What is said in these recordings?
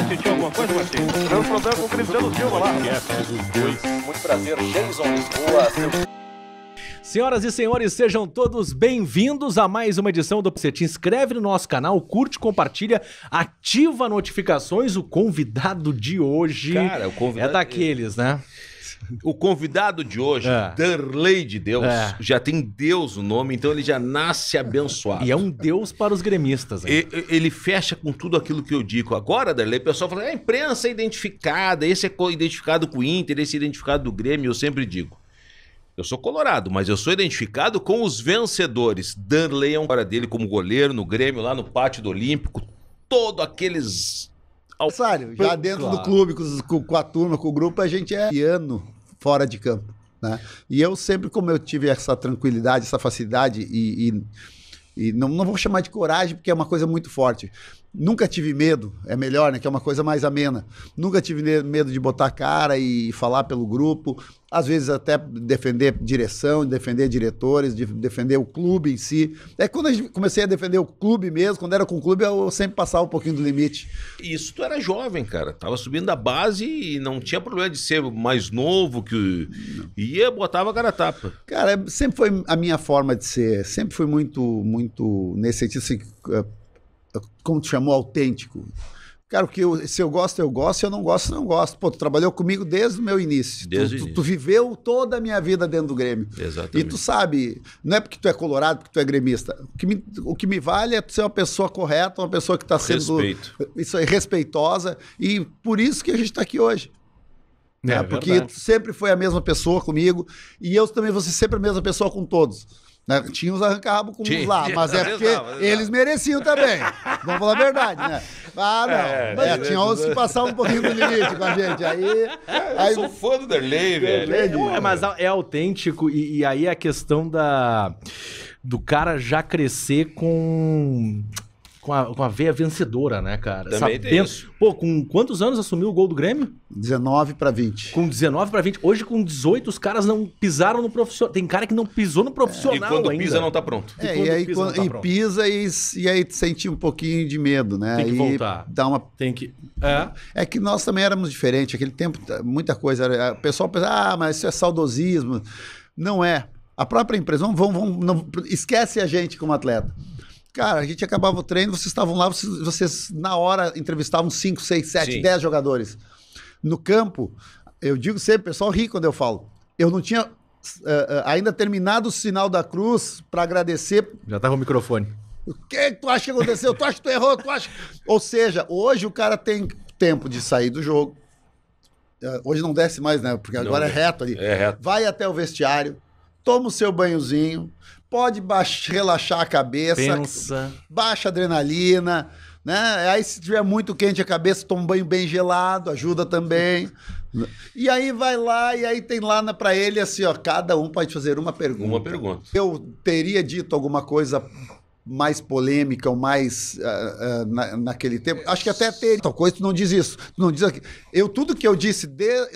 Sentiu alguma coisa, Martins? Teve um problema com o Cristiano Silva lá. Muito prazer, Jason Lisboa. Senhoras e senhores, sejam todos bem-vindos a mais uma edição do Você. Te inscreve no nosso canal, curte, compartilha, ativa notificações. O convidado de hoje é daqueles, né? O convidado de hoje, Darley de Deus, já tem Deus no nome, então ele já nasce abençoado. E é um Deus para os gremistas. Ele fecha com tudo aquilo que eu digo. Agora, Darley, o pessoal fala, a imprensa é identificada, esse é identificado com o Inter, esse é identificado do Grêmio, eu sempre digo. Eu sou colorado, mas eu sou identificado com os vencedores. Darley é um cara dele como goleiro no Grêmio, lá no Pátio do Olímpico, todo aqueles... Sério, já dentro do clube, com a turma, com o grupo, a gente é ano fora de campo, né? E eu sempre, como eu tive essa tranquilidade, essa facilidade e não vou chamar de coragem, porque é uma coisa muito forte. Nunca tive medo, é melhor, né? Que é uma coisa mais amena. Nunca tive medo de botar a cara e falar pelo grupo. Às vezes até defender direção, defender diretores, defender o clube em si. É quando eu comecei a defender o clube mesmo, quando era com o clube, eu sempre passava um pouquinho do limite. Isso, tu era jovem, cara. Tava subindo da base e não tinha problema de ser mais novo, que ia, botava a cara a tapa. Cara, sempre foi a minha forma de ser. Sempre fui muito nesse sentido, assim, como tu chamou, autêntico. Cara, porque se eu gosto, eu gosto. Se eu não gosto, não gosto. Pô, tu trabalhou comigo desde o meu início. Tu viveu toda a minha vida dentro do Grêmio. Exatamente. E tu sabe, não é porque tu é colorado, porque tu é gremista. O que me vale é tu ser uma pessoa correta, uma pessoa que está sendo isso aí, respeitosa. E por isso que a gente está aqui hoje. Porque tu sempre foi a mesma pessoa comigo. E eu também vou ser sempre a mesma pessoa com todos. Né? Tinha uns arranca-rabo com uns lá, mas é porque eles mereciam também. Vamos falar a verdade, né? Mas tinha uns que passavam um pouquinho do limite com a gente. Aí eu sou fã do Darley, velho. Mas é autêntico e aí a questão do cara já crescer com a veia vencedora, né, cara? Também tem isso. Pô, com quantos anos assumiu o gol do Grêmio? 19 para 20. Com 19 para 20. Hoje, com 18, os caras não pisaram no profissional. Tem cara que não pisou no profissional ainda. E quando pisa, não tá pronto. Pisa e aí sente um pouquinho de medo, né? Tem que voltar. Dá uma... Tem que... É que nós também éramos diferentes. Aquele tempo, muita coisa. O pessoal pensa, mas isso é saudosismo. Não é. A própria empresa, não esquece a gente como atleta. Cara, a gente acabava o treino, vocês estavam lá, vocês na hora entrevistavam 5, 6, 7, 10 jogadores. No campo, eu digo sempre, o pessoal ri quando eu falo, eu não tinha ainda terminado o sinal da cruz para agradecer. Já tava o microfone. O que tu acha que aconteceu? Tu acha que tu errou? Ou seja, hoje o cara tem tempo de sair do jogo. Hoje não desce mais, né? Porque agora é reto ali. É reto. Vai até o vestiário, toma o seu banhozinho, pode relaxar a cabeça, baixa a adrenalina, né? Aí se tiver muito quente a cabeça, toma um banho bem gelado, ajuda também. E aí vai lá, e aí tem lá pra ele assim, ó, cada um pode fazer uma pergunta. Uma pergunta. Eu teria dito alguma coisa mais polêmica ou mais naquele tempo, acho que até teria tal coisa, tu não diz isso, tu não diz aqui. Tudo que eu disse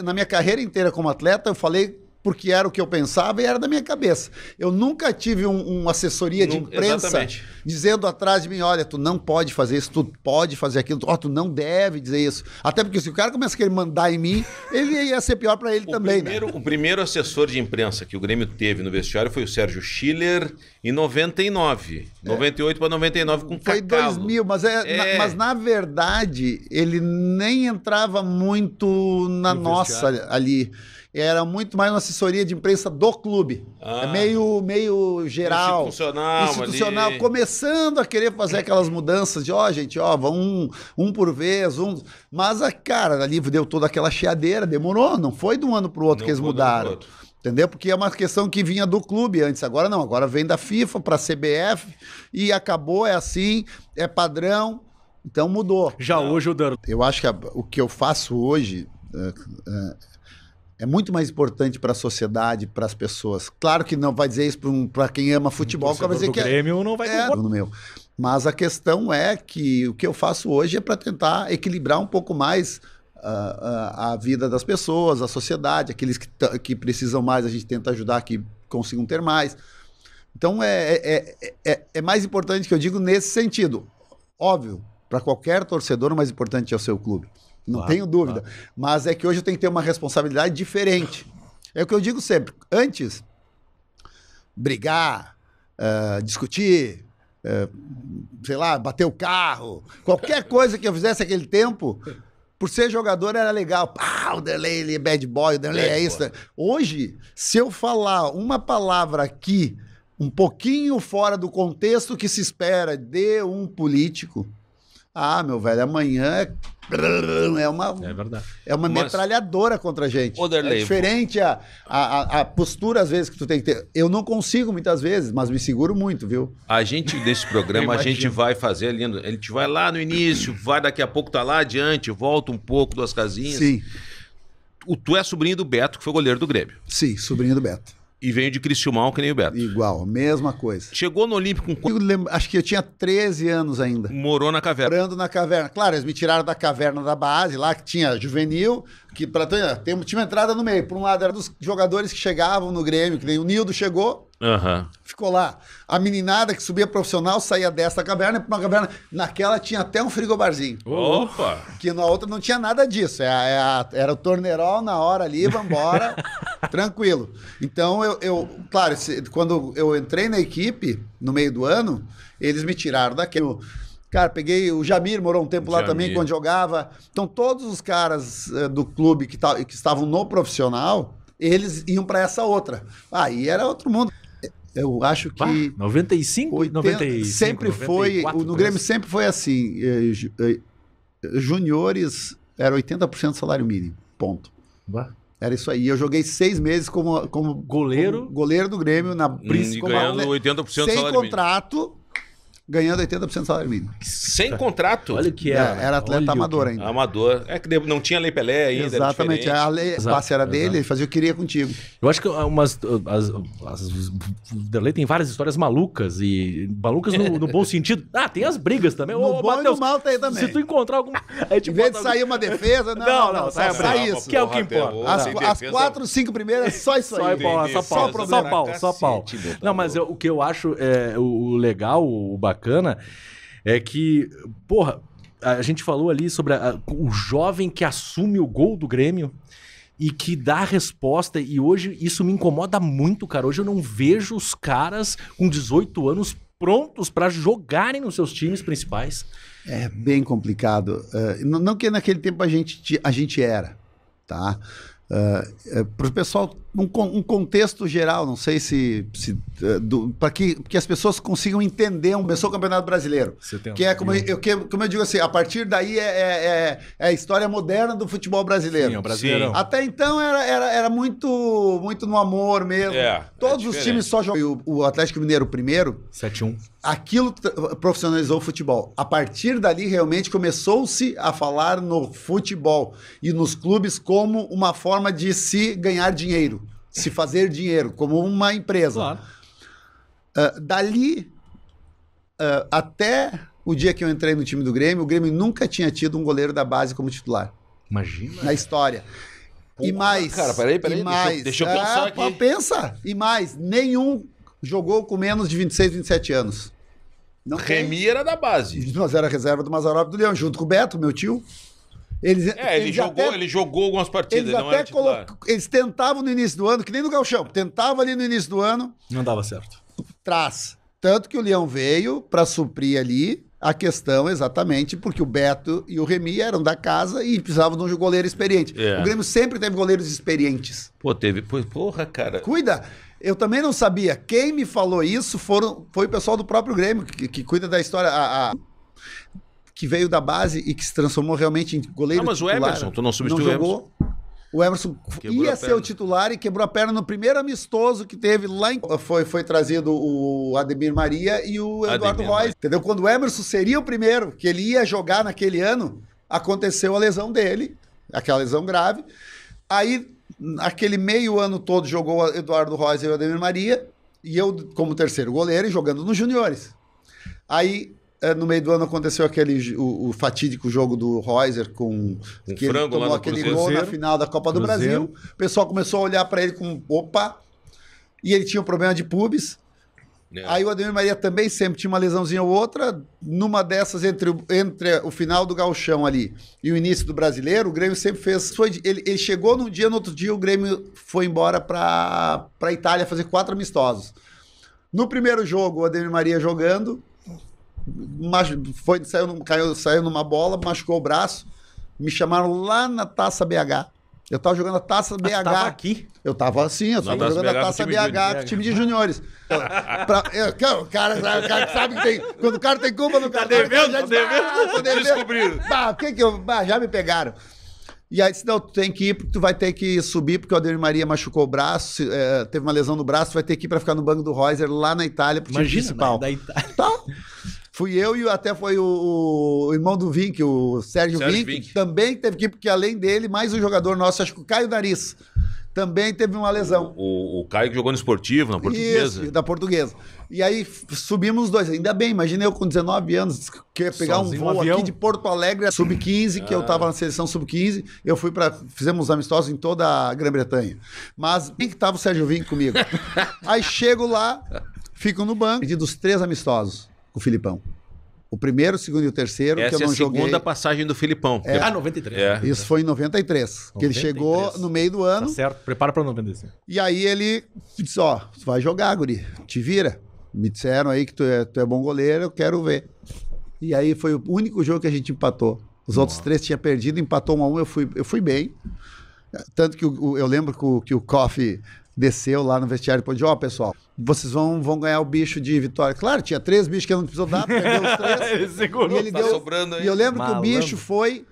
na minha carreira inteira como atleta, eu falei porque era o que eu pensava e era da minha cabeça. Eu nunca tive uma assessoria de imprensa dizendo atrás de mim, olha, tu não pode fazer isso, tu pode fazer aquilo, tu não deve dizer isso. Até porque se o cara começa a querer mandar em mim, ele ia ser pior para ele também. O primeiro assessor de imprensa que o Grêmio teve no vestiário foi o Sérgio Schiller em 99. 98 para 99 com Foi Cacalo. 2000, mas na verdade ele nem entrava muito na nossa ali. Era muito mais uma assessoria de imprensa do clube. É meio geral. Institucional. Ali. Começando a querer fazer aquelas mudanças de, gente, vamos um por vez. Mas, cara, ali deu toda aquela chiadeira. Demorou, não foi de um ano para o outro que eles mudaram. Entendeu? Porque é uma questão que vinha do clube antes. Agora não, agora vem da FIFA para a CBF e acabou, é assim, é padrão. Então mudou. Hoje o Darley. Eu acho que o que eu faço hoje... é muito mais importante para a sociedade, para as pessoas. Claro que não vai dizer isso para quem ama futebol, que vai dizer que Grêmio não vai no meu. Mas a questão é que o que eu faço hoje é para tentar equilibrar um pouco mais a vida das pessoas, a sociedade, aqueles que precisam mais, a gente tenta ajudar que consigam ter mais. Então é mais importante que eu digo nesse sentido. Óbvio, Para qualquer torcedor, o mais importante é o seu clube. Não tenho dúvida. Mas é que hoje eu tenho que ter uma responsabilidade diferente. É o que eu digo sempre. Antes, brigar, discutir, sei lá, bater o carro, qualquer coisa que eu fizesse naquele tempo, por ser jogador era legal. O Derlei ele é bad boy, o Derlei é isso. Hoje, se eu falar uma palavra aqui, um pouquinho fora do contexto que se espera de um político, meu velho, amanhã é uma metralhadora contra a gente. É diferente a postura, às vezes, que tu tem que ter. Eu não consigo muitas vezes, mas me seguro muito, viu? A gente, nesse programa, a gente vai fazer lindo. A gente vai lá no início, vai daqui a pouco, tá lá adiante, volta um pouco, 2 casinhas. Sim. Tu é sobrinho do Beto, que foi goleiro do Grêmio. Sim, sobrinho do Beto. E veio de Criciúmão, que nem o Beto. Igual, mesma coisa. Chegou no Olímpico com... Acho que eu tinha 13 anos ainda. Morou na caverna. Morando na caverna. Claro, eles me tiraram da caverna da base, lá que tinha juvenil, que tinha uma entrada no meio. Por um lado, era dos jogadores que chegavam no Grêmio, que nem o Nildo chegou, ficou lá. A meninada que subia profissional saía dessa caverna para uma caverna. Naquela tinha até um frigobarzinho. Opa! Que na outra não tinha nada disso. Era o torneirol na hora ali, vambora, tranquilo. Então, claro, quando eu entrei na equipe, no meio do ano, eles me tiraram daquele... Cara, peguei o Jamir, morou um tempo lá também, quando jogava. Então, todos os caras do clube que estavam no profissional, eles iam para essa outra. Aí era outro mundo. Eu acho que... 95? 95 sempre 94, foi... No Grêmio sempre foi assim. Juniores era 80% do salário mínimo. Ponto. Era isso aí. Eu joguei 6 meses como goleiro do Grêmio. Ganhando 80% do salário mínimo. Sem contrato... Ganhando 80% do salário mínimo. Sem contrato? Olha o que era. Era atleta amador ainda. Amador. É que não tinha Lei Pelé ainda. Exatamente. A lei passe era dele, ele fazia o que queria contigo. Eu acho que o Derlei tem várias histórias malucas, e malucas no bom sentido. Tem as brigas também. No bom e no mal tem também. Se tu encontrar algum... Em vez de sair uma defesa, não, sai isso. Que é o que importa. As 4, 5 primeiras, só isso aí. Só pau. Não, mas o que eu acho o legal, o bacana, é que, porra, a gente falou ali sobre o jovem que assume o gol do Grêmio e que dá a resposta, e hoje isso me incomoda muito, cara. Hoje eu não vejo os caras com 18 anos prontos para jogarem nos seus times principais. É bem complicado. Não que naquele tempo a gente era, tá? Para o pessoal, um contexto geral, não sei para que as pessoas consigam entender começou o Campeonato Brasileiro, que é como eu digo assim, a partir daí é a história moderna do futebol brasileiro. Sim, é o Brasileirão. Até então era muito no amor mesmo. Todos os times só jogavam. O Atlético Mineiro primeiro, 7-1. Aquilo profissionalizou o futebol. A partir dali, realmente, começou-se a falar no futebol e nos clubes como uma forma de se ganhar dinheiro, se fazer dinheiro, como uma empresa. Claro. Dali, até o dia que eu entrei no time do Grêmio, o Grêmio nunca tinha tido um goleiro da base como titular. Imagina. Na história. Porra, e mais... Cara, peraí, deixa eu pensar aqui. Pensa. E mais, nenhum jogou com menos de 26, 27 anos. Remy era da base. Mas era reserva do Mazzaropi do Leão, junto com o Beto, meu tio. Ele jogou algumas partidas. Eles tentavam no início do ano, que nem no Gauchão, tentava ali no início do ano. Não dava certo. Tanto que o Leão veio para suprir ali a questão exatamente porque o Beto e o Remy eram da casa e precisavam de um goleiro experiente. O Grêmio sempre teve goleiros experientes. Porra, cara. Cuida. Eu também não sabia. Quem me falou isso foi o pessoal do próprio Grêmio, que cuida da história, que veio da base e que se transformou realmente em goleiro mas titular. O Emerson, tu não substituiu o Emerson? O Emerson ia ser o titular e quebrou a perna no primeiro amistoso que teve lá foi trazido o Ademir Maria e o Eduardo Reus. Entendeu? Quando o Emerson seria o primeiro, que ele ia jogar naquele ano, aconteceu a lesão dele, aquela lesão grave. Aí... Aquele meio ano todo jogou o Eduardo Reus e o Ademir Maria, e eu como terceiro goleiro e jogando nos juniores. Aí, no meio do ano, aconteceu o fatídico jogo do Reuser com que ele tomou aquele gol na final da Copa do Brasil. O pessoal começou a olhar para ele com opa, e ele tinha um problema de pubis. Aí o Ademir Maria também sempre tinha uma lesãozinha ou outra. Numa dessas, entre o final do Gauchão ali e o início do Brasileiro, o Grêmio sempre fez... Ele chegou num dia, no outro dia o Grêmio foi embora para a Itália fazer 4 amistosos. No primeiro jogo, o Ademir Maria jogando, saiu numa bola, machucou o braço, me chamaram lá na Taça BH. Eu tava jogando a Taça BH. Você tava aqui? Eu tava assim, eu tava jogando a Taça BH com o time de juniores. O cara sabe que tem. Quando o cara tem culpa no cara. Tá devendo? Descobriram. Já me pegaram. E aí, senão tu tem que ir, porque tu vai ter que subir, porque o Ademir Maria machucou o braço, teve uma lesão no braço, tu vai ter que ir pra ficar no banco do Reuser lá na Itália, pro time principal. Da Itália. Tá. Fui eu e até foi o irmão do Vink, o Sérgio Vink, também teve que ir, porque além dele, mais um jogador nosso, acho que o Caio Nariz, também teve uma lesão. O Caio que jogou no Esportivo, na Portuguesa. Isso, da Portuguesa. E aí subimos os dois. Ainda bem, imagina eu com 19 anos, que ia pegar sozinho, um voo aqui de Porto Alegre, sub-15, que eu tava na seleção sub-15. Eu fui fizemos amistosos em toda a Grã-Bretanha. Mas quem que tava o Sérgio Vink comigo? Aí chego lá, fico no banco, perdi dos 3 amistosos com o Filipão. O primeiro, o segundo e o terceiro, que eu não joguei. Essa é a segunda passagem do Filipão. 93. Isso foi em 93, que ele chegou no meio do ano. Tá certo, prepara pra 95. E aí ele disse, tu vai jogar, guri, te vira. Me disseram aí que tu é bom goleiro, eu quero ver. E aí foi o único jogo que a gente empatou. Os outros 3 tinha perdido, empatou 1-1, eu fui bem. Tanto que eu lembro que o Koff desceu lá no vestiário e falou, pessoal, vocês vão ganhar o bicho de vitória. Claro, tinha 3 bichos que eu não precisou dar, perdeu os 3. Ele segurou, e ele deu, sobrando aí. E eu lembro que o bicho foi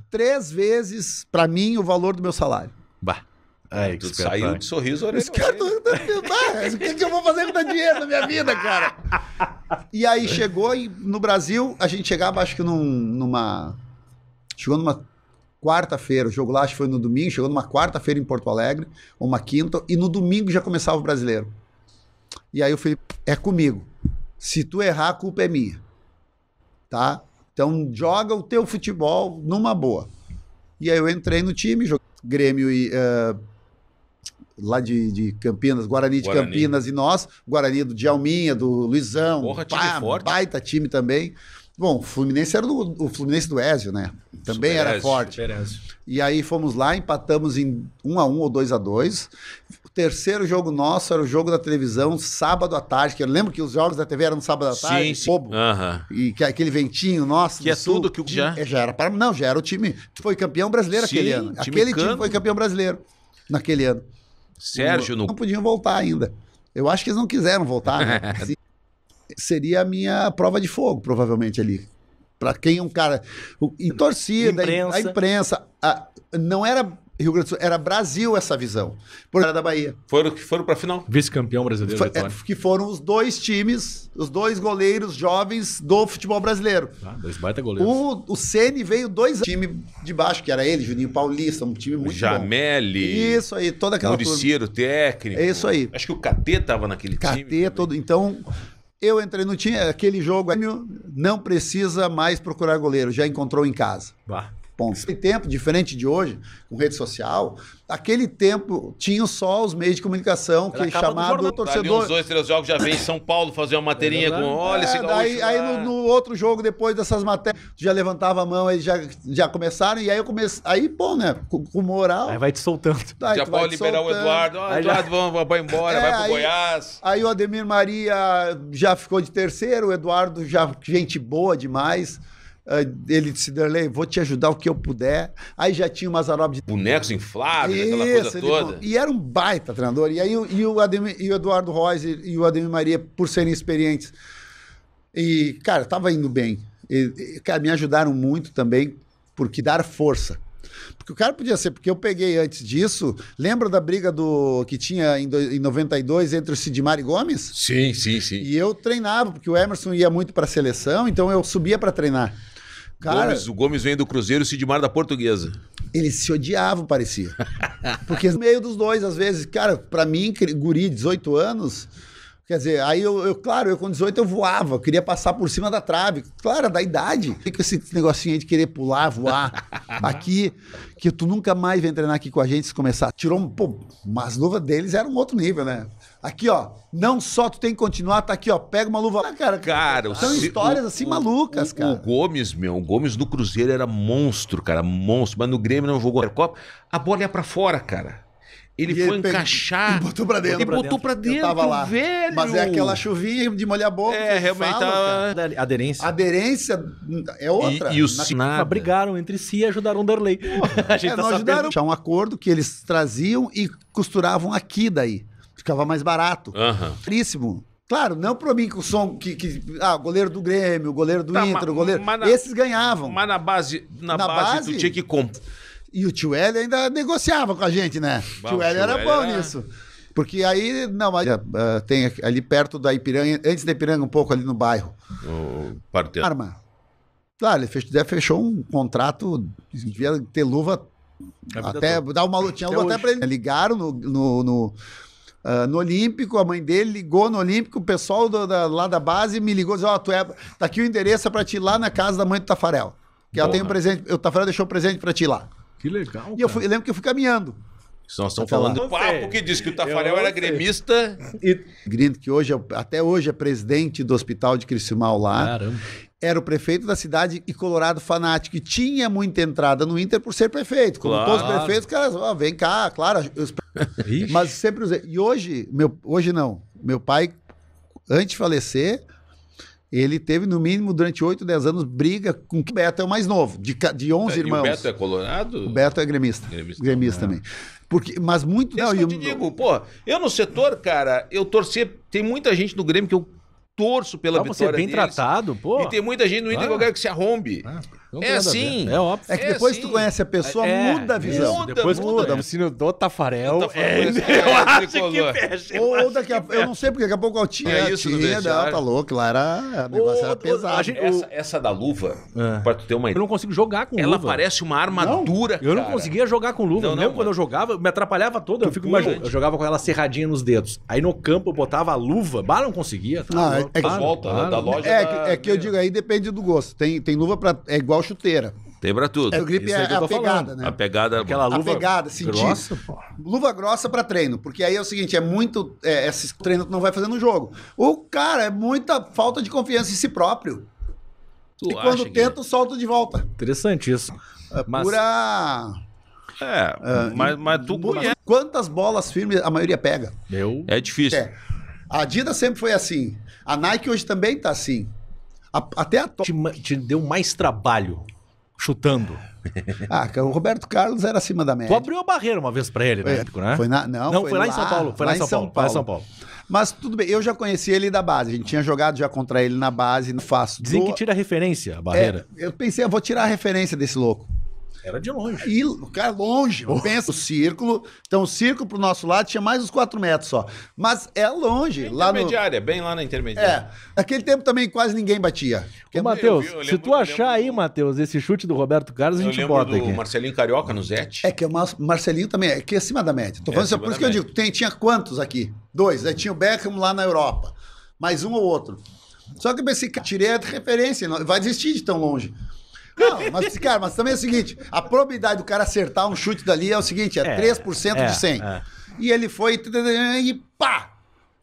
3 vezes, pra mim, o valor do meu salário. Bah. Tu saiu de sorriso, orelha. O que eu vou fazer com tanto dinheiro na minha vida, cara? E aí chegou, e no Brasil, a gente chegava, acho que chegou numa quarta-feira, o jogo lá acho que foi no domingo, chegou numa quarta-feira em Porto Alegre, ou uma quinta, e no domingo já começava o Brasileiro. E aí o Felipe, é comigo. Se tu errar, a culpa é minha. Tá? Então joga o teu futebol numa boa. E aí eu entrei no time, joguei Grêmio e lá de Campinas, Guarani de Campinas e nós, Guarani do Djalminha, do Luizão, forte. Baita time também. Bom, o Fluminense era o Fluminense do Ézio, né? Também Super era Ézio, forte. E aí fomos lá, empatamos em 1-1 ou 2-2. O terceiro jogo nosso era o jogo da televisão, sábado à tarde, que eu lembro que os jogos da TV eram no sábado à tarde, sim. bobo. E que aquele ventinho nosso que é sul, tudo que já era para não, já era o time que foi campeão brasileiro aquele ano. Aquele time foi campeão brasileiro naquele ano. Sérgio não podiam voltar ainda. Eu acho que eles não quiseram voltar, né? Seria a minha prova de fogo, provavelmente, ali. Para quem é um cara... Em torcida, a imprensa... não era Rio Grande do Sul, era Brasil essa visão. Por era da Bahia. Foram para a final. Vice-campeão brasileiro. Que foram os 2 times, os 2 goleiros jovens do futebol brasileiro. 2 baita goleiros. O Ceni veio 2 times de baixo, que era ele, Juninho Paulista, um time muito Jameli. bom. Isso aí, toda aquela Muricyro, técnico. É isso aí. Acho que o KT tava naquele time. KT todo. Então... Eu entrei no time, aquele jogo, não precisa mais procurar goleiro, já encontrou em casa. Ponto. Aquele tempo, diferente de hoje, com rede social, aquele tempo tinha só os meios de comunicação que chamado torcedor. Uns 2, 3 jogos já vem em São Paulo fazer uma materinha com olha esse gaúcho. Aí no outro jogo, depois dessas matérias, já levantava a mão, eles já começaram, e aí eu comecei. Aí, pô, né? Com moral. Aí vai te soltando. Já pode liberar o Eduardo. Eduardo, vai embora, vai pro Goiás. Aí o Ademir Maria já ficou de terceiro, o Eduardo já gente boa demais. Ele disse, Derlei, vou te ajudar o que eu puder. Aí já tinha o Mazzaropi de... bonecos infláveis, aquela coisa toda. E era um baita treinador. E aí o Eduardo Reuser e o Ademir Maria, por serem experientes. E, cara, tava indo bem. Cara, me ajudaram muito também, porque dar força. Porque o cara podia ser, porque eu peguei antes disso, lembra da briga que tinha em 92 entre o Sidmar e Gomes? Sim. E eu treinava, porque o Emerson ia muito para a seleção, então eu subia para treinar. Cara, o Gomes vem do Cruzeiro e o Sidmar da Portuguesa. Eles se odiavam, parecia. Porque no meio dos dois, às vezes, cara, pra mim, guri, 18 anos, Quer dizer, aí claro, eu com 18 eu voava, eu queria passar por cima da trave. Claro, da idade. Fica esse negocinho aí de querer pular, voar. Aqui, que tu nunca mais vem treinar aqui com a gente se começar. Tirou, pô, mas as luvas deles eram um outro nível, né? Aqui, ó, não só tu tem que continuar, tá aqui, ó, pega uma luva. Cara, são histórias assim malucas, cara. O Gomes no Cruzeiro era monstro, cara, monstro. Mas no Grêmio não jogou a Copa. A bola ia pra fora, cara. Ele foi encaixar. E botou pra dentro. E botou pra dentro, eu tava lá. velho. Mas é aquela chuvinha de molhar a boca. Realmente tava... Aderência. Aderência é outra. E o Sinada. Brigaram entre si e ajudaram o Derlei. A gente não ajudaram. Tinha um acordo que eles traziam e costuravam aqui daí. Ficava mais barato. Caríssimo. Claro, não pra mim com o som goleiro do Grêmio, goleiro do Inter, goleiro... Esses ganhavam. Mas na base tu tinha que comprar. E o Tio Hélio ainda negociava com a gente, né? O Tio Hélio era bom nisso. Porque aí, tem ali perto da Ipiranga, antes da Ipiranga, um pouco ali no bairro. O parteiro. Arma. Claro, ele fechou um contrato, devia ter luva, até dar uma lutinha, luva até pra ele. Ligaram no Olímpico, a mãe dele ligou no Olímpico, o pessoal lá da base me ligou e disse, tá aqui o endereço pra ti ir lá na casa da mãe do Tafarel. Que ela tem um presente, o Tafarel deixou um presente pra ti lá. Que legal, e eu lembro que eu fui caminhando. Nós estamos falando do papo que disse que o Tafarel era gremista. Grindo que até hoje é presidente do hospital de Criciúmal lá. Caramba. Era o prefeito da cidade e colorado fanático. E tinha muita entrada no Inter por ser prefeito. Como todos os prefeitos, caras, vem cá, claro. Mas sempre usei. E hoje não. Meu pai, antes de falecer... Ele teve, no mínimo, durante 8, 10 anos, briga com o Beto, é o mais novo, de 11 irmãos. E o Beto é colorado? O Beto é gremista. Gremista também. Mas muito... Isso que eu te digo, pô, eu no setor, cara, eu torci... Tem muita gente no Grêmio que eu torço pela vitória você é bem deles, tratado, pô. E tem muita gente no Inter que eu quero que se arrombe. É assim. É óbvio. É que depois que tu conhece a pessoa, muda a visão. Depois muda. O ensino do Tafarel. Eu acho que fecha. Ou daqui a pouco, eu não sei, porque daqui a pouco eu tinha isso tá louco, lá o negócio era pesado. Essa da luva, pra tu ter uma ideia. Eu não consigo jogar com luva. Ela parece uma armadura, Eu não conseguia jogar com luva. Mesmo quando eu jogava, me atrapalhava todo. Eu fico imaginando. Eu jogava com ela serradinha nos dedos. Aí no campo eu botava a luva. Não conseguia. Volta da loja. É que eu digo, aí depende do gosto. Tem luva pra... É igual chuteira. Tem pra tudo. O grip é a pegada, né? A pegada... Aquela luva grossa, pô. Luva grossa pra treino. Porque aí é o seguinte, é muito... Esse treino tu não vai fazer no jogo. O cara, é muita falta de confiança em si próprio. E quando tenta, solta de volta. Interessante isso. Pura... Mas tu conhece. Quantas bolas firmes a maioria pega? É difícil. A Adidas sempre foi assim. A Nike hoje também tá assim. Até a te deu mais trabalho chutando. O Roberto Carlos era acima da média. Tu abriu a barreira uma vez pra ele, né? Não, foi lá em São Paulo. Foi lá em São Paulo. Mas tudo bem, eu já conheci ele da base. A gente tinha jogado já contra ele na base, no fácil. Dizem que tira a referência, a barreira. Eu pensei, eu vou tirar a referência desse louco. Era de longe. E o cara longe. Pensa o círculo. Então, o círculo pro nosso lado tinha mais uns 4 metros só. Mas é longe. Intermediária, bem lá na intermediária. Naquele tempo também quase ninguém batia. Ô, Matheus, se tu achar aí, Matheus, esse chute do Roberto Carlos, a gente bota aqui. O Marcelinho Carioca no Zete. É que o Marcelinho também é acima da média. Tô falando por isso que eu digo, tinha quantos aqui? 2. Aí tinha o Beckham lá na Europa. Mais um ou outro. Só que eu pensei, tirei a referência, não, vai desistir de tão longe. Não, mas também é o seguinte, a probabilidade do cara acertar um chute dali é o seguinte, 3% de 100. E ele foi e pá!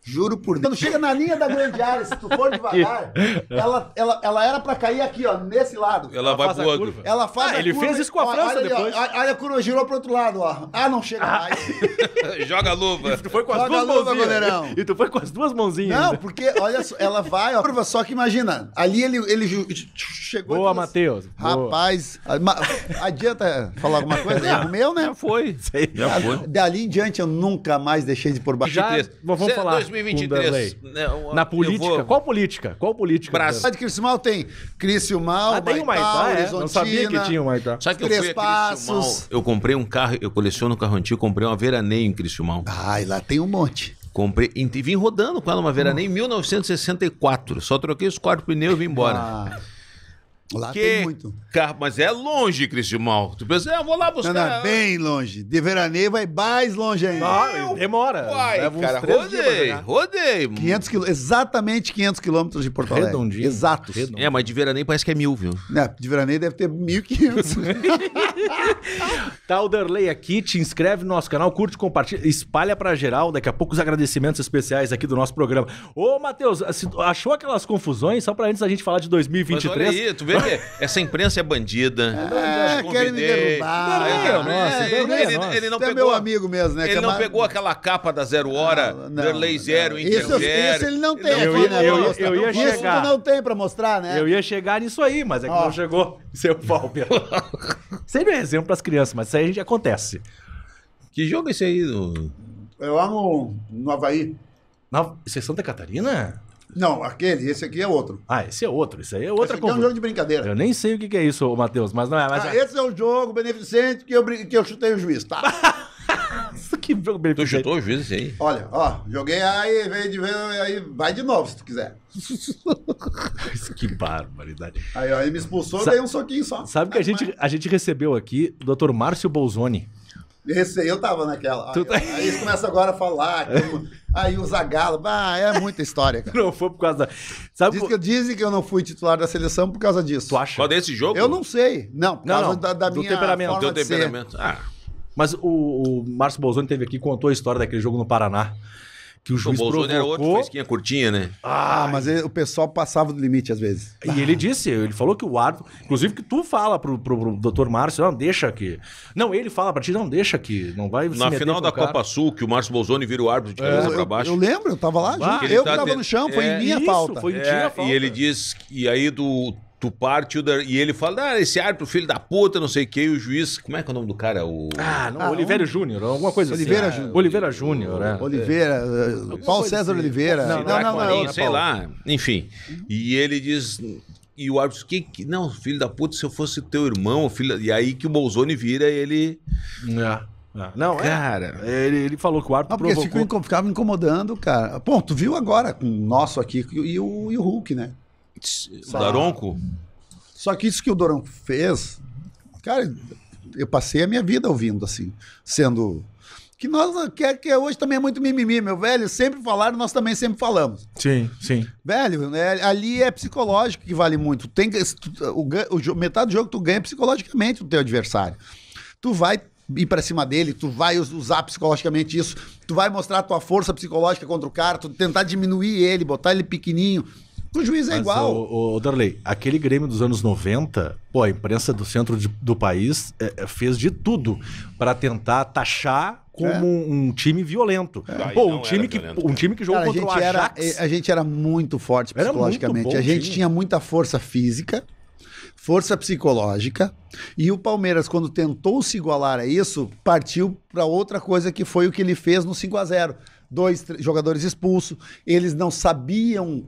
Juro por Deus. Quando chega na linha da grande área, se tu for devagar, ela era pra cair aqui, ó, nesse lado. Ela vai pro outro. Ela faz a curva. Ele fez isso com a França depois. Olha a curva, girou pro outro lado, ó. Não chega mais. Joga a luva. E tu foi com as duas mãozinhas. Goleirão. E tu foi com as duas mãozinhas. Não, porque, olha só, ela vai, ó, curva, só que imagina, ali ele chegou... Boa, Matheus. Rapaz, adianta falar alguma coisa? Erro meu, né? Já foi. Dali em diante eu nunca mais deixei de pôr baixo. Vamos falar. 2023. Na política. Qual política? Qual política? Braço de Criciúmal tem Criciúmal, tem o Maitá, Não sabia que tinha o Maitá. Sabe que eu fui a Criciúmal? Eu comprei um carro, eu coleciono carro antigo, comprei uma Veraneio em Criciúmal. E lá tem um monte. Comprei e vim rodando com ela, uma Veraneio em 1964. Só troquei os 4 pneus e vim embora. Lá tem muito. Mas é longe, Cristimal. Tu pensa, eu vou lá buscar. Não, bem longe. De veraneio vai mais longe ainda. Demora. Uai, cara, rodei. 500 exatamente 500 quilômetros de Porto Alegre. Redondinho. Exatos. É, mas de veraneio parece que é 1000, viu? De veraneio deve ter 1.500. Tá o Derlei aqui, te inscreve no nosso canal, curte, compartilha, espalha pra geral. Daqui a pouco os agradecimentos especiais aqui do nosso programa. Ô, Matheus, achou aquelas confusões? Só pra antes da gente falar de 2023. Mas olha aí, tu vê que essa imprensa é bandida. Querem me derrubar. Ele não Você é pegou... meu amigo mesmo, né? Ele não pegou aquela capa da 0 hora, Derlei 0, Inter 0. Isso ele não tem aqui, né? Eu ia Isso chegar. tu não tem pra mostrar, né? Eu ia chegar nisso aí, mas é que não chegou. Seu Valber. Sempre é exemplo pras crianças, mas isso aí acontece. Que jogo é esse aí? É lá no Havaí. Isso é Santa Catarina? Não, esse aqui é outro. Ah, esse é outro. Isso aí é outra Esse aqui é um jogo de brincadeira. Eu nem sei o que é isso, Matheus, mas não é. Mas Esse é o jogo beneficente que eu chutei o juiz, tá? Que jogo Tu chutou o juiz esse aí? Olha, joguei aí, veio de ver, aí vai de novo se tu quiser. Que barbaridade. Aí, ele me expulsou, dei um soquinho só. Sabe que a gente recebeu aqui o Dr. Márcio Bolzoni. Esse aí eu tava naquela. Aí eles começam agora a falar. Aí o Zagallo. É muita história, cara. Não foi por causa da... Dizem que eu não fui titular da seleção por causa disso. Tu acha? Qual desse jogo? Eu não sei. Não, por causa da do minha temperamento. forma de ser. Mas o Márcio Bolzoni teve aqui e contou a história daquele jogo no Paraná. Que o juiz Bolzoni provocou... era outro fresquinha curtinha, né? Mas o pessoal passava do limite às vezes. E ele falou que o árbitro... Inclusive que tu fala pro Dr. Márcio, não, deixa que... Não, ele fala pra ti, não, deixa que... Não vai Na final da Copa Sul, que o Márcio Bolzoni vira o árbitro de cabeça pra baixo. Eu lembro, eu tava lá. Eu que tava no chão, foi em minha falta. Foi em minha falta. E ele diz... E aí tu parte e ele fala, esse árbitro, filho da puta, não sei o que, e o juiz, como é que é o nome do cara? Oliveira Júnior, alguma coisa Oliveira assim. Júnior. Oliveira Júnior, né? Oliveira, Paulo César assim. Oliveira. Não, sei lá, enfim. E ele diz, e o árbitro, não, filho da puta, se eu fosse teu irmão, filho... E aí que o Bolzoni vira, ele... Não, cara... Ele falou que o árbitro provocou... ficava me incomodando, cara. Pô, tu viu agora com o nosso aqui e o Hulk, né? O Daronco? Só que isso que o Daronco fez, cara, eu passei a minha vida ouvindo, assim, sendo... Que nós, que hoje também é muito mimimi, meu velho, sempre falaram, nós também sempre falamos. Sim. Velho, ali é psicológico que vale muito. Metade do jogo tu ganha psicologicamente o teu adversário. Tu vai ir pra cima dele, tu vai usar psicologicamente isso, tu vai mostrar a tua força psicológica contra o cara, tu tentar diminuir ele, botar ele pequenininho. O juiz é igual. O Darley, aquele Grêmio dos anos 90, a imprensa do centro do país fez de tudo para tentar taxar como um time violento. Um time que jogou cara, contra o Ajax. A gente era muito forte psicologicamente. A gente tinha muita força física, força psicológica, e o Palmeiras, quando tentou se igualar a isso, partiu para outra coisa que foi o que ele fez no 5-0. 2 jogadores expulsos, eles não sabiam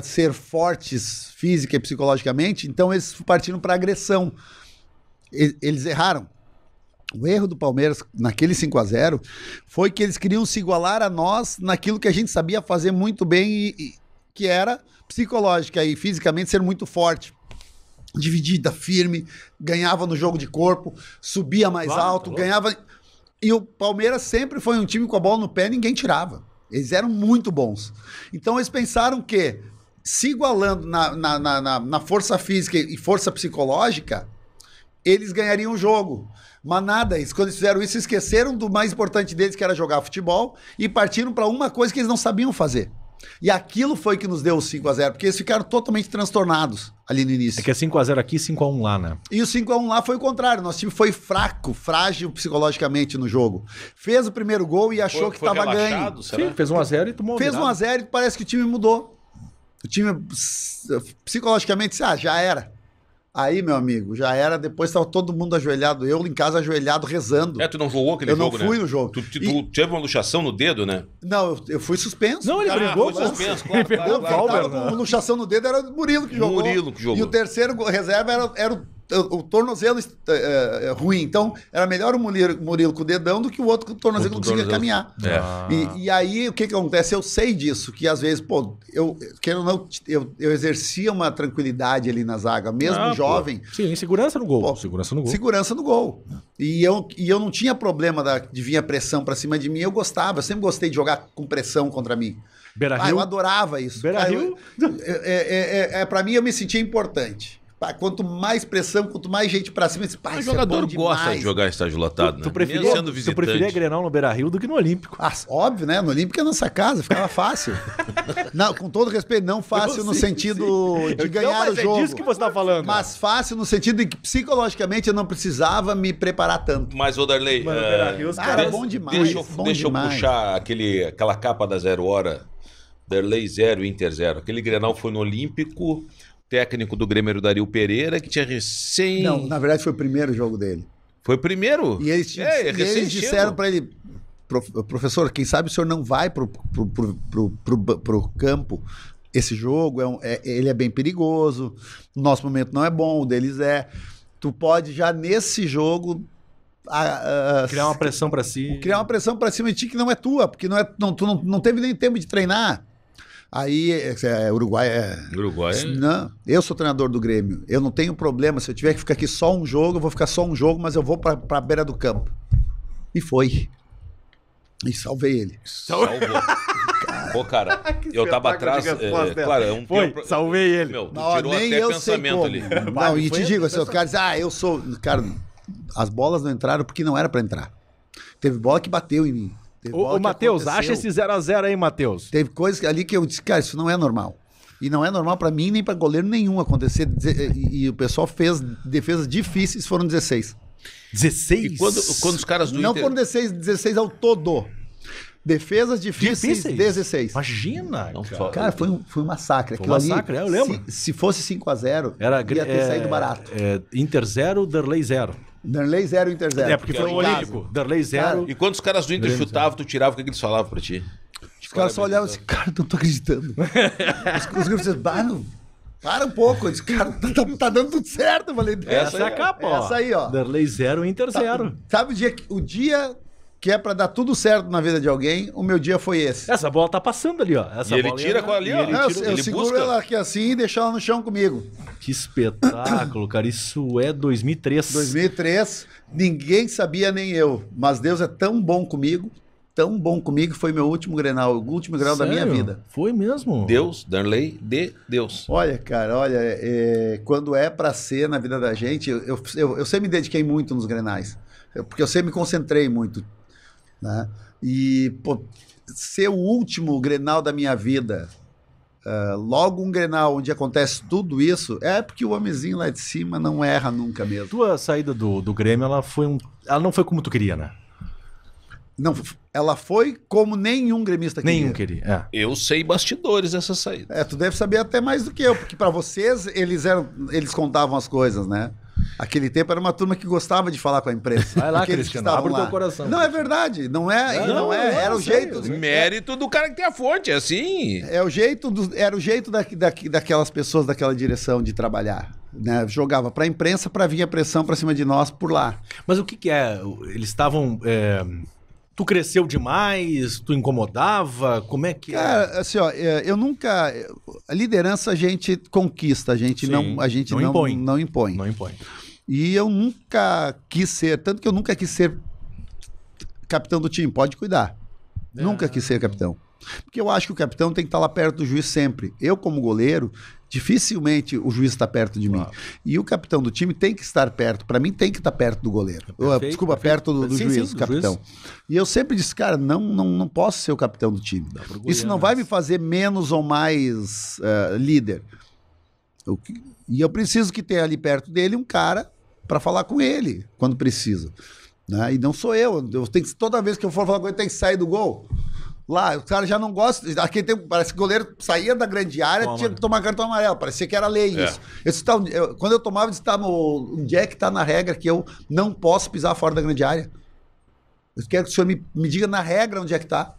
ser fortes física e psicologicamente, então eles partiram para agressão. Eles erraram. O erro do Palmeiras naquele 5-0 foi que eles queriam se igualar a nós naquilo que a gente sabia fazer muito bem, que era psicológica e fisicamente ser muito forte. Dividida, firme, ganhava no jogo de corpo, subia mais alto, ganhava... E o Palmeiras sempre foi um time com a bola no pé, ninguém tirava. Eles eram muito bons. Então eles pensaram que, se igualando na força física e força psicológica, eles ganhariam o jogo. Mas nada, quando eles fizeram isso, esqueceram do mais importante deles, que era jogar futebol, e partiram para uma coisa que eles não sabiam fazer. E aquilo foi que nos deu o 5-0, porque eles ficaram totalmente transtornados ali no início. É que é 5-0 aqui e 5-1 lá, né? E o 5-1 lá foi o contrário. Nosso time foi fraco, frágil psicologicamente no jogo. Fez o primeiro gol e achou que estava ganho. Sim, fez 1-0 e tomou Fez 1-0 e parece que o time mudou. O time psicologicamente disse, já era. Aí, meu amigo, já era. Depois estava todo mundo ajoelhado. Eu em casa ajoelhado, rezando. Tu não jogou aquele jogo, né? Eu não fui no jogo. Tu teve uma luxação no dedo, né? Não, eu fui suspenso. Não, ele brigou. Foi suspenso, Ele pegou o Valber. Com luxação no dedo, era o Murilo que jogou. Murilo que jogou. E o terceiro reserva era o o tornozelo ruim. Então, era melhor o Murilo com o dedão do que o outro com o tornozelo que não conseguia caminhar. E aí, o que acontece? Eu sei disso, que às vezes, pô, eu exercia uma tranquilidade ali na zaga, mesmo jovem. Pô. Sim, segurança no gol. Pô, segurança no gol. Segurança no gol. E eu não tinha problema de vir a pressão pra cima de mim, eu gostava, eu sempre gostei de jogar com pressão contra mim. Beira-Rio. Eu adorava isso. Beira-Rio. Pra mim, eu me sentia importante. Quanto mais pressão, quanto mais gente pra cima, o jogador gosta de jogar estádio lotado, né? Tu preferia Grenal no Beira-Rio do que no Olímpico. Óbvio, né? No Olímpico é nossa casa, ficava fácil. Não, com todo respeito, não fácil no sentido de ganhar o jogo. É disso que você tá falando. Mas fácil no sentido de que psicologicamente eu não precisava me preparar tanto. Mas, ô Darley, era bom demais. Deixa eu puxar aquela capa da 0 hora, Darley 0, Inter 0. Aquele Grenal foi no Olímpico... técnico do Grêmio, Dario Pereira, que tinha recém... Não, na verdade foi o primeiro jogo dele. Foi o primeiro? E eles disseram para ele, professor, quem sabe o senhor não vai pro campo. Esse jogo, ele é bem perigoso, o nosso momento não é bom, o deles é. Tu pode já nesse jogo... criar uma pressão para si. Criar uma pressão para cima de ti que não é tua, porque tu não teve nem tempo de treinar. Aí, Uruguai. Não, eu sou treinador do Grêmio. Eu não tenho problema. Se eu tiver que ficar aqui só um jogo, eu vou ficar só um jogo, mas eu vou pra beira do campo. E foi. E salvei ele. Salvou. Pô, cara, eu tava atrás. Claro, salvei ele. Meu, tirou nem até pensamento ali. Não, e te digo, assim, os caras dizem, eu sou. Cara, as bolas não entraram porque não era pra entrar. Teve bola que bateu em mim. Ô, Matheus, acha esse 0x0 aí, Matheus. Teve coisas ali que eu disse, cara, isso não é normal. E não é normal pra mim nem pra goleiro nenhum acontecer. E o pessoal fez defesas difíceis, foram 16. 16? E quando os caras do Não Inter... foram 16 ao todo. Defesas difíceis? 16. Imagina, cara. Foi um massacre. Foi um massacre, eu lembro. Se fosse 5x0, ia ter saído barato. Inter 0, Darley 0. Darley 0, Inter 0. Porque foi o Olímpico. Darley 0. E quando os caras do Inter chutavam, tu tirava, o que eles falavam pra ti? Os caras só olhavam assim, cara, não tô acreditando. Os caras diziam, para um pouco. Eu disse, cara, tá dando tudo certo. Eu falei, essa é a capa, ó. Essa aí, ó. Darley 0, Inter 0. Sabe o dia que é pra dar tudo certo na vida de alguém, o meu dia foi esse. Essa bola tá passando ali, ó. E ele tira com ali, ó. Eu seguro ela aqui assim e deixo ela no chão comigo. Que espetáculo, cara. Isso é 2003. 2003. Ninguém sabia, nem eu. Mas Deus é tão bom comigo, foi meu último Grenal, o último Grenal da minha vida. Foi mesmo? Deus, Darley de Deus. Olha, cara, quando é pra ser na vida da gente, eu sempre me dediquei muito nos Grenais. Porque eu sempre me concentrei muito. Né? E, pô, ser o último Grenal da minha vida, logo um Grenal onde acontece tudo isso, é porque o homenzinho lá de cima não erra nunca mesmo. Tua saída do Grêmio, ela não foi como tu queria, né? Não, ela foi como nenhum gremista queria. Nenhum queria, Eu sei bastidores dessa saída. Tu deve saber até mais do que eu, porque para vocês, eles contavam as coisas, né? Aquele tempo era uma turma que gostava de falar com a imprensa. Vai lá, Cristiano, abre o teu coração. Não, é verdade. Não é, era o jeito. Mérito do cara que tem a fonte, é assim. Era o jeito daquelas pessoas daquela direção de trabalhar. Né? Jogava pra imprensa pra vir a pressão pra cima de nós por lá. Mas o que é? Eles estavam... Tu cresceu demais? Tu incomodava? Como é que... Cara, assim, ó, eu nunca... A liderança a gente conquista, a gente não impõe. Não impõe. E eu nunca quis ser, tanto que eu nunca quis ser capitão do time, pode cuidar. Nunca quis ser capitão. Porque eu acho que o capitão tem que estar lá perto do juiz sempre. Eu, como goleiro, dificilmente o juiz está perto de mim. E o capitão do time tem que estar perto. Para mim, tem que estar perto do goleiro. Desculpa, perto do juiz, do capitão. E eu sempre disse, cara, não posso ser o capitão do time. Isso não vai me fazer menos ou mais líder. E eu preciso que tenha ali perto dele um cara para falar com ele quando precisa. Né? E não sou eu. Tenho que, toda vez que eu for falar com ele, tem que sair do gol. Lá, os caras já não gostam. Aqui parece que o goleiro saía da grande área, tinha que tomar cartão amarelo. Parecia que era lei isso. Quando eu tomava, eu disse, onde é que está na regra que eu não posso pisar fora da grande área? Eu quero que o senhor me diga na regra onde é que está.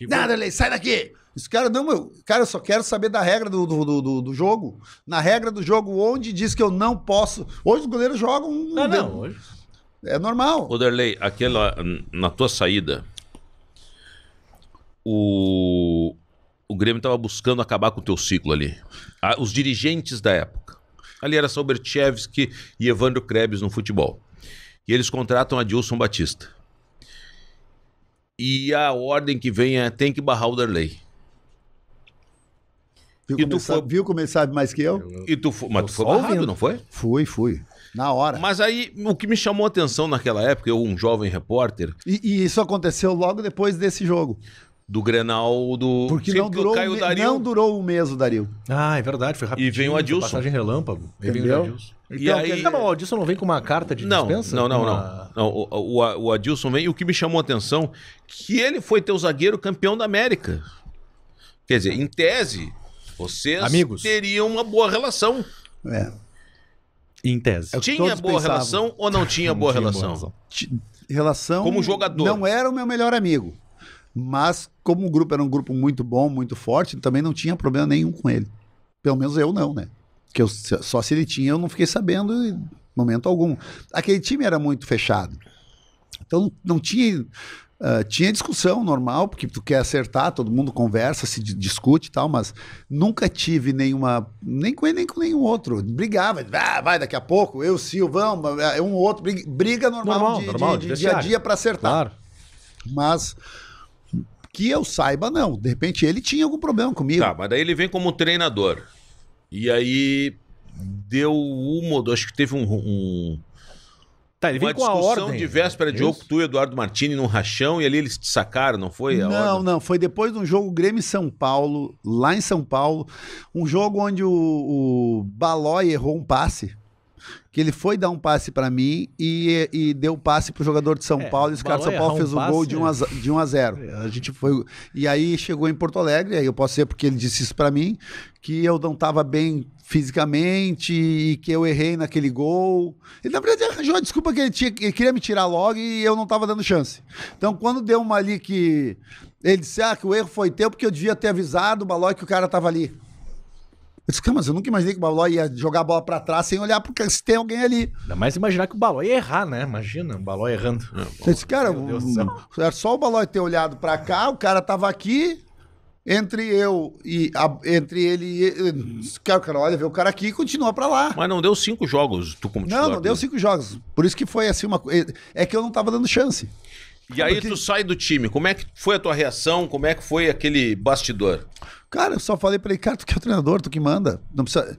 Nada, lei, sai daqui! Esse cara, não, cara, eu só quero saber da regra do jogo. Na regra do jogo, onde diz que eu não posso. Hoje os goleiros jogam. Não, hoje. É normal. Ô, Derlei, na tua saída, o Grêmio estava buscando acabar com o teu ciclo ali. Os dirigentes da época. Ali era Soberchevski e Evandro Krebs no futebol. E eles contratam Adilson Batista. E a ordem que vem é tem que barrar o Derlei. Viu como ele sabe mais que eu? Mas tu foi barrado, não foi? Fui. Na hora. Mas aí, o que me chamou a atenção naquela época, eu, um jovem repórter... E isso aconteceu logo depois desse jogo. Do Grenal do... Porque não durou um mês o Dario. Ah, é verdade, foi rapidinho. E vem o Adilson. Passagem relâmpago. Entendeu? E aí... Não, o Adilson não vem com uma carta de dispensa? Não. O Adilson vem, e o que me chamou a atenção, que ele foi teu zagueiro campeão da América. Quer dizer, em tese, vocês teriam uma boa relação. É. Em tese. Tinha boa relação ou não tinha boa relação? Relação... Como jogador. Não era o meu melhor amigo. Mas, como o grupo era um grupo muito bom, muito forte, também não tinha problema nenhum com ele. Pelo menos eu não, né? Porque só se ele tinha, eu não fiquei sabendo em momento algum. Aquele time era muito fechado. Então, não tinha... tinha discussão normal, porque tu quer acertar, todo mundo conversa, se discute e tal, mas nunca tive nenhuma... Nem com ele, nem com nenhum outro. Brigava. Vai daqui a pouco, eu, Silvão, um outro. Briga normal de dia a dia para acertar. Claro. Mas... que eu saiba, não. De repente, ele tinha algum problema comigo. Tá, mas daí ele vem como treinador. E aí deu acho que teve Tá, ele vem com a ordem. de véspera de jogo, tu e Eduardo Martini num rachão, e ali eles te sacaram, não foi? Não. Foi depois de um jogo Grêmio São Paulo, lá em São Paulo. Um jogo onde o Balói errou um passe. Que ele foi dar um passe pra mim e deu passe pro jogador de São Paulo, e os caras de São Paulo fez o gol de 1-0. A gente foi... E aí chegou em Porto Alegre, aí eu posso ser porque ele disse isso pra mim, que eu não tava bem fisicamente e que eu errei naquele gol. Ele na verdade arranjou a desculpa que ele queria me tirar logo e eu não tava dando chance. Então quando deu uma ali que ele disse que o erro foi teu porque eu devia ter avisado o Balói que o cara tava ali. Eu disse, mas eu nunca imaginei que o Balói ia jogar a bola pra trás sem olhar porque se tem alguém ali. Ainda mais imaginar que o Balói ia errar, né? Imagina, o Balói errando. Eu disse, cara, era só o Balói ter olhado pra cá, o cara tava aqui, entre ele e... Cara, olha, vê o cara aqui e continua pra lá. Mas não deu 5 jogos, tu como titular. Não deu 5 jogos. Por isso que foi assim uma coisa... É que eu não tava dando chance. E aí tu sai do time, como é que foi a tua reação? Como é que foi aquele bastidor? Cara, eu só falei pra ele, cara, tu que é o treinador, tu que manda. Não precisa...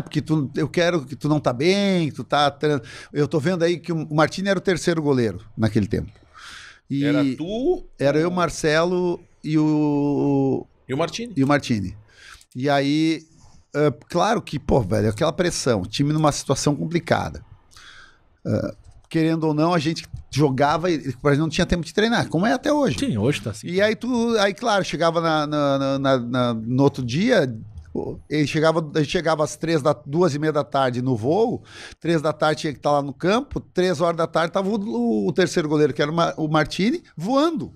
porque eu quero que tu não tá bem, tu tá... Eu tô vendo aí que o Martini era o terceiro goleiro naquele tempo. E era tu? Era eu, Marcelo e o... E o Martini. E o Martini. E aí, claro que, velho, aquela pressão, time numa situação complicada. Querendo ou não, a gente jogava e não tinha tempo de treinar, como é até hoje. Sim, hoje tá assim. E aí, claro, chegava no outro dia, a gente chegava às 2h30 da tarde no voo, 3 da tarde tinha que estar lá no campo, 3 horas da tarde estava o terceiro goleiro, que era o Martini, voando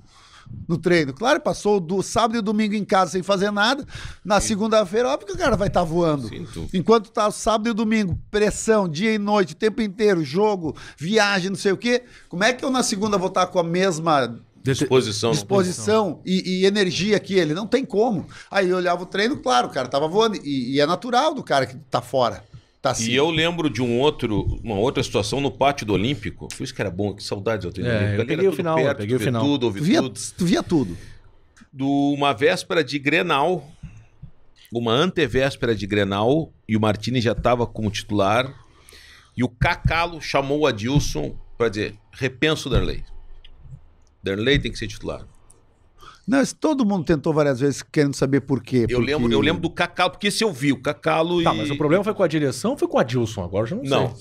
no treino. Claro, passou do sábado e domingo em casa sem fazer nada. Na segunda-feira, óbvio que o cara vai estar voando. Sim, enquanto tá o sábado e o domingo, pressão, dia e noite, o tempo inteiro, jogo, viagem, não sei o quê. Como é que eu na segunda vou estar com a mesma disposição e energia que ele? Não tem como. Aí eu olhava o treino, claro, o cara tava voando. E é natural do cara que tá fora. Tá assim. E eu lembro de uma outra situação no pátio do Olímpico. Por isso que era bom, que saudades eu tenho. Eu peguei o final, peguei o final. Tu via tudo. Uma véspera de Grenal, uma antevéspera de Grenal, e o Martini já estava como titular, e o Cacalo chamou o Adilson para dizer, repensa o Derlei. Derlei tem que ser titular. Não, todo mundo tentou várias vezes querendo saber por quê. Eu lembro do Cacalo, porque esse eu vi, o Cacalo Tá, mas o problema foi com a direção ou foi com o Adilson? Agora eu já não sei. Não,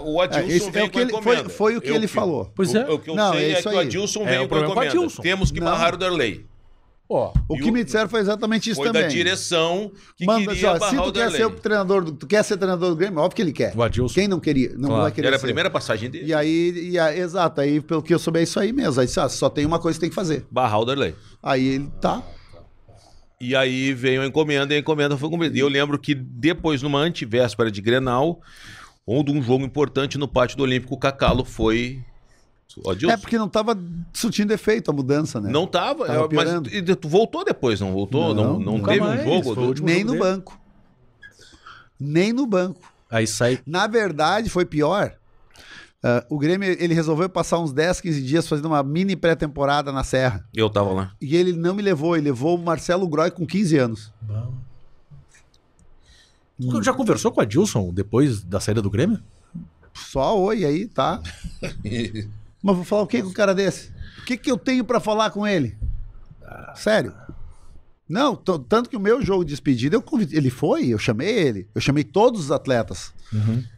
o Adilson veio com a encomenda. Foi o que ele falou. Pois é. O que eu sei é que o Adilson veio com a encomenda. Temos que barrar o Derlei. O que me disseram foi exatamente isso também. Foi da direção que queria barrar o Derlei. Tu quer ser treinador do Grêmio? Óbvio que ele quer. O Adilson. Quem não queria? Não vai querer Era ser. a primeira passagem dele. E aí, exato, aí pelo que eu soube é isso aí mesmo. Aí só tem uma coisa que tem que fazer. Barrar o Derlei. Aí ele tá. E aí veio a encomenda e a encomenda foi cumprida. E eu lembro que depois, numa antivéspera de Grenal, ou de um jogo importante no pátio do Olímpico, o Cacalo foi... É porque não estava surtindo efeito a mudança, né? Não estava, Tava mas piorando. tu voltou depois, não voltou? Não nunca teve mais, um jogo? foi o último Nem jogo no dele. banco. Nem no banco. Aí sai... Na verdade, foi pior. O Grêmio, ele resolveu passar uns 10, 15 dias fazendo uma mini pré-temporada na Serra. Eu tava lá. E ele não me levou, ele levou o Marcelo Groy com 15 anos. Já conversou com a Dilson depois da saída do Grêmio? Só oi aí, tá? Mas vou falar o que com um cara desse? O que eu tenho pra falar com ele? Sério. Não, tanto que o meu jogo de despedida, eu convidei, ele foi, eu chamei ele. Eu chamei todos os atletas.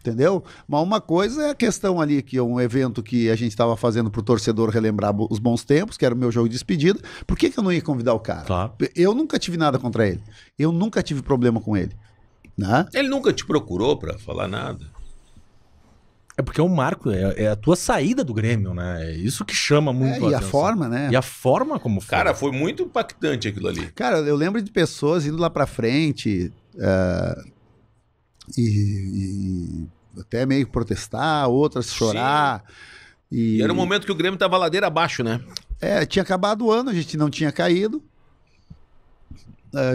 Entendeu? Mas uma coisa é a questão ali, que é um evento que a gente estava fazendo pro torcedor relembrar os bons tempos, que era o meu jogo de despedida. Por que eu não ia convidar o cara? Claro. Eu nunca tive nada contra ele. Eu nunca tive problema com ele. Né? Ele nunca te procurou pra falar nada? É porque é um marco, é a tua saída do Grêmio, né? É isso que chama muito E a atenção. forma, né? E a forma como foi. Cara, foi muito impactante aquilo ali. Cara, eu lembro de pessoas indo lá pra frente e até meio protestar, outras chorar. E era um momento que o Grêmio tava ladeira abaixo, né? Tinha acabado o ano, a gente não tinha caído.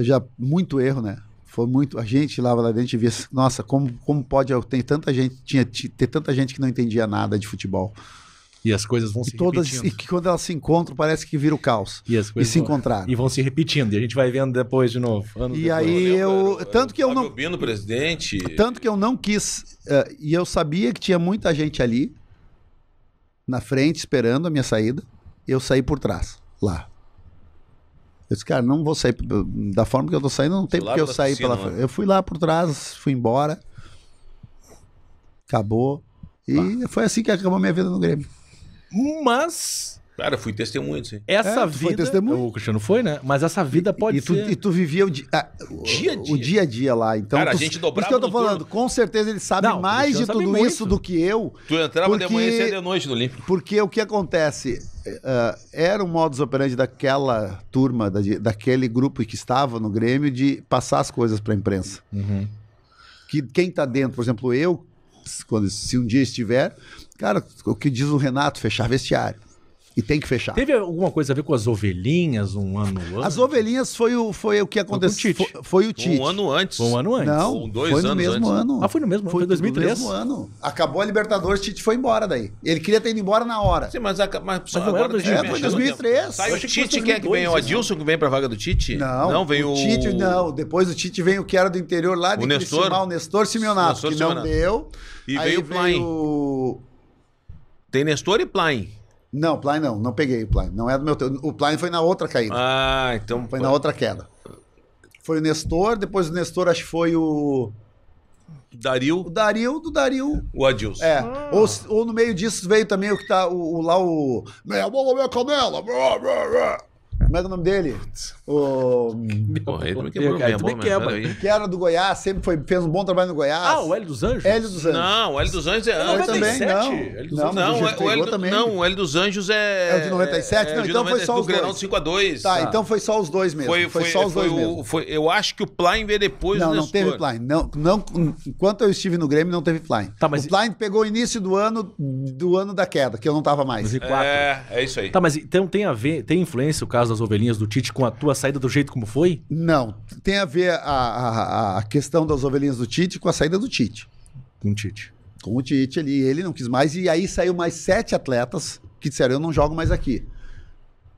Já muito erro, né? Foi muito. A gente lá dentro e via, nossa, como pode ter tanta gente, ter tanta gente que não entendia nada de futebol. E as coisas vão se repetindo. E que quando elas se encontram, parece que vira o caos. E se encontraram. E vão se repetindo. E a gente vai vendo depois de novo. E aí tanto que eu não. Fábio Bino, presidente. Tanto que eu não quis. E eu sabia que tinha muita gente ali, na frente, esperando a minha saída. Eu saí por trás, lá. Eu disse, cara, não vou sair da forma que eu tô saindo, não tem porque eu sair pela frente. Eu fui lá por trás, fui embora. Acabou. E foi assim que acabou a minha vida no Grêmio. Mas... Cara, fui testemunha disso aí. Essa tu foi vida... testemunha? O Cristiano foi, né? Mas essa vida pode ser... E tu vivia o dia a dia lá. Então, cara, a gente dobrava. Por isso que eu tô no falando, turno. com certeza ele sabe mais de tudo isso do que eu. Tu entrava de manhã e saía de noite no Olímpico. Porque o que acontece... era um modus operandi daquela turma, daquele grupo que estava no Grêmio, de passar as coisas para a imprensa. Que quem tá dentro, por exemplo, eu, se um dia estiver, cara, o que diz o Renato, fechar vestiário. E tem que fechar. Teve alguma coisa a ver com as ovelhinhas um ano antes? As ovelhinhas foi o que aconteceu. Foi o Tite. Um ano antes. Foi um ano antes. Não, Ou 2 foi no anos mesmo antes. ano. Ah, foi no mesmo ano, foi 2003. No mesmo ano. Acabou a Libertadores, Tite foi embora daí. Ele queria ter ido embora na hora. Sim, mas não agora era 2000. Foi 2003. Sai o Eu achei que Tite, fosse quem é que vem? O 2002, Adilson que vem pra vaga do Tite? Não, vem o Tite, não. Depois do Tite vem o que era do interior lá de O Nestor? Criciúma, o Nestor Simeonato, Nestor que não Simeonato. deu. E Aí veio o Plain. Tem Nestor e Plain. Não, Plain não peguei o Plain. Não é do meu tempo. O Plain foi na outra caída. Ah, então... Foi na outra queda. Foi o Nestor, depois do Nestor acho que foi o Dario, do Dario. o Adilson. Ou no meio disso veio também o que tá o minha bola, minha canela. Como é o nome dele? Porra, aí também quebrou Aí minha também bola, quebra. mas peraí. Que era do Goiás, sempre fez um bom trabalho no Goiás. Ah, o Hélio dos Anjos? Hélio dos Anjos. Não, o Hélio dos Anjos é Foi antes. também, 97? Hélio dos Anjos. Não, Não, o o Hélio, também. não, o Hélio dos Anjos é... É o de 97? Não, de então foi só os do Grenal dois. 5-2. Tá, então foi só os dois mesmo. Foi só os dois mesmo. Eu acho que o Plain veio depois do Não Nestor. teve Plain. Não, enquanto eu estive no Grêmio, não teve Plain. Tá, mas- O Plain pegou o início do ano da queda, que eu não tava mais. 2004. É isso aí. Tá, mas então tem a ver, tem influência o caso das ovelhinhas do Tite com a tua saída do jeito como foi? Não, tem a ver a questão das ovelhinhas do Tite com a saída do Tite. Com o Tite. Com o Tite ali, ele não quis mais. E aí saiu mais 7 atletas que disseram, eu não jogo mais aqui.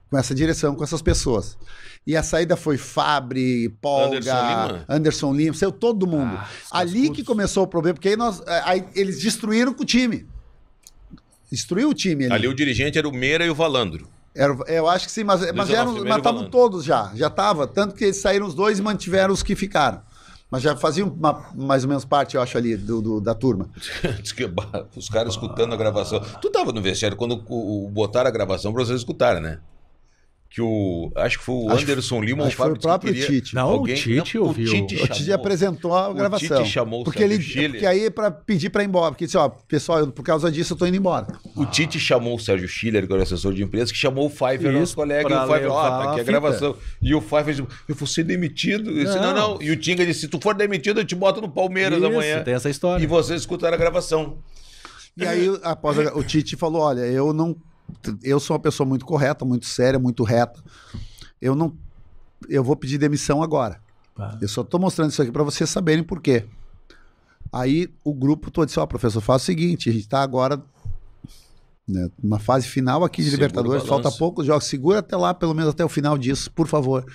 Com essa direção, com essas pessoas. E a saída foi Fabri, Polga, Anderson Lima, saiu todo mundo. Ali que começou o problema, porque aí eles destruíram com o time. Destruiu o time ali. Ali o dirigente era o Meira e o Valandro. Eu acho que sim, mas estavam todos já tava, tanto que eles saíram os dois e mantiveram os que ficaram. Mas já faziam mais ou menos parte, eu acho, ali da turma. Diz que os caras escutando a gravação. Tu tava no vestiário quando botaram a gravação pra vocês escutarem, né? que acho que foi o Anderson Lima, acho que foi o próprio Tite. Não, o Tite ouviu. O Tite apresentou a gravação. O Tite chamou porque aí é pra pedir pra ir embora. Porque disse, ó, pessoal, por causa disso eu tô indo embora. O Tite chamou o Sérgio Schiller, que era o assessor de imprensa, que chamou o Pfeiffer, nosso colega, e o Pfeiffer, tá aqui a gravação. E o Pfeiffer disse, eu vou ser demitido. Eu disse, não. E o Tinga disse, se tu for demitido, eu te boto no Palmeiras amanhã. Tem essa história. E vocês escutaram a gravação. E aí, após o Tite falou, olha, eu sou uma pessoa muito correta, muito séria, muito reta. Eu vou pedir demissão agora. Eu só tô mostrando isso aqui para vocês saberem por quê. Aí o grupo todo disse, professor, faz o seguinte, a gente tá agora numa fase final aqui de Libertadores, falta poucos jogos, segura até lá, pelo menos até o final disso, por favor.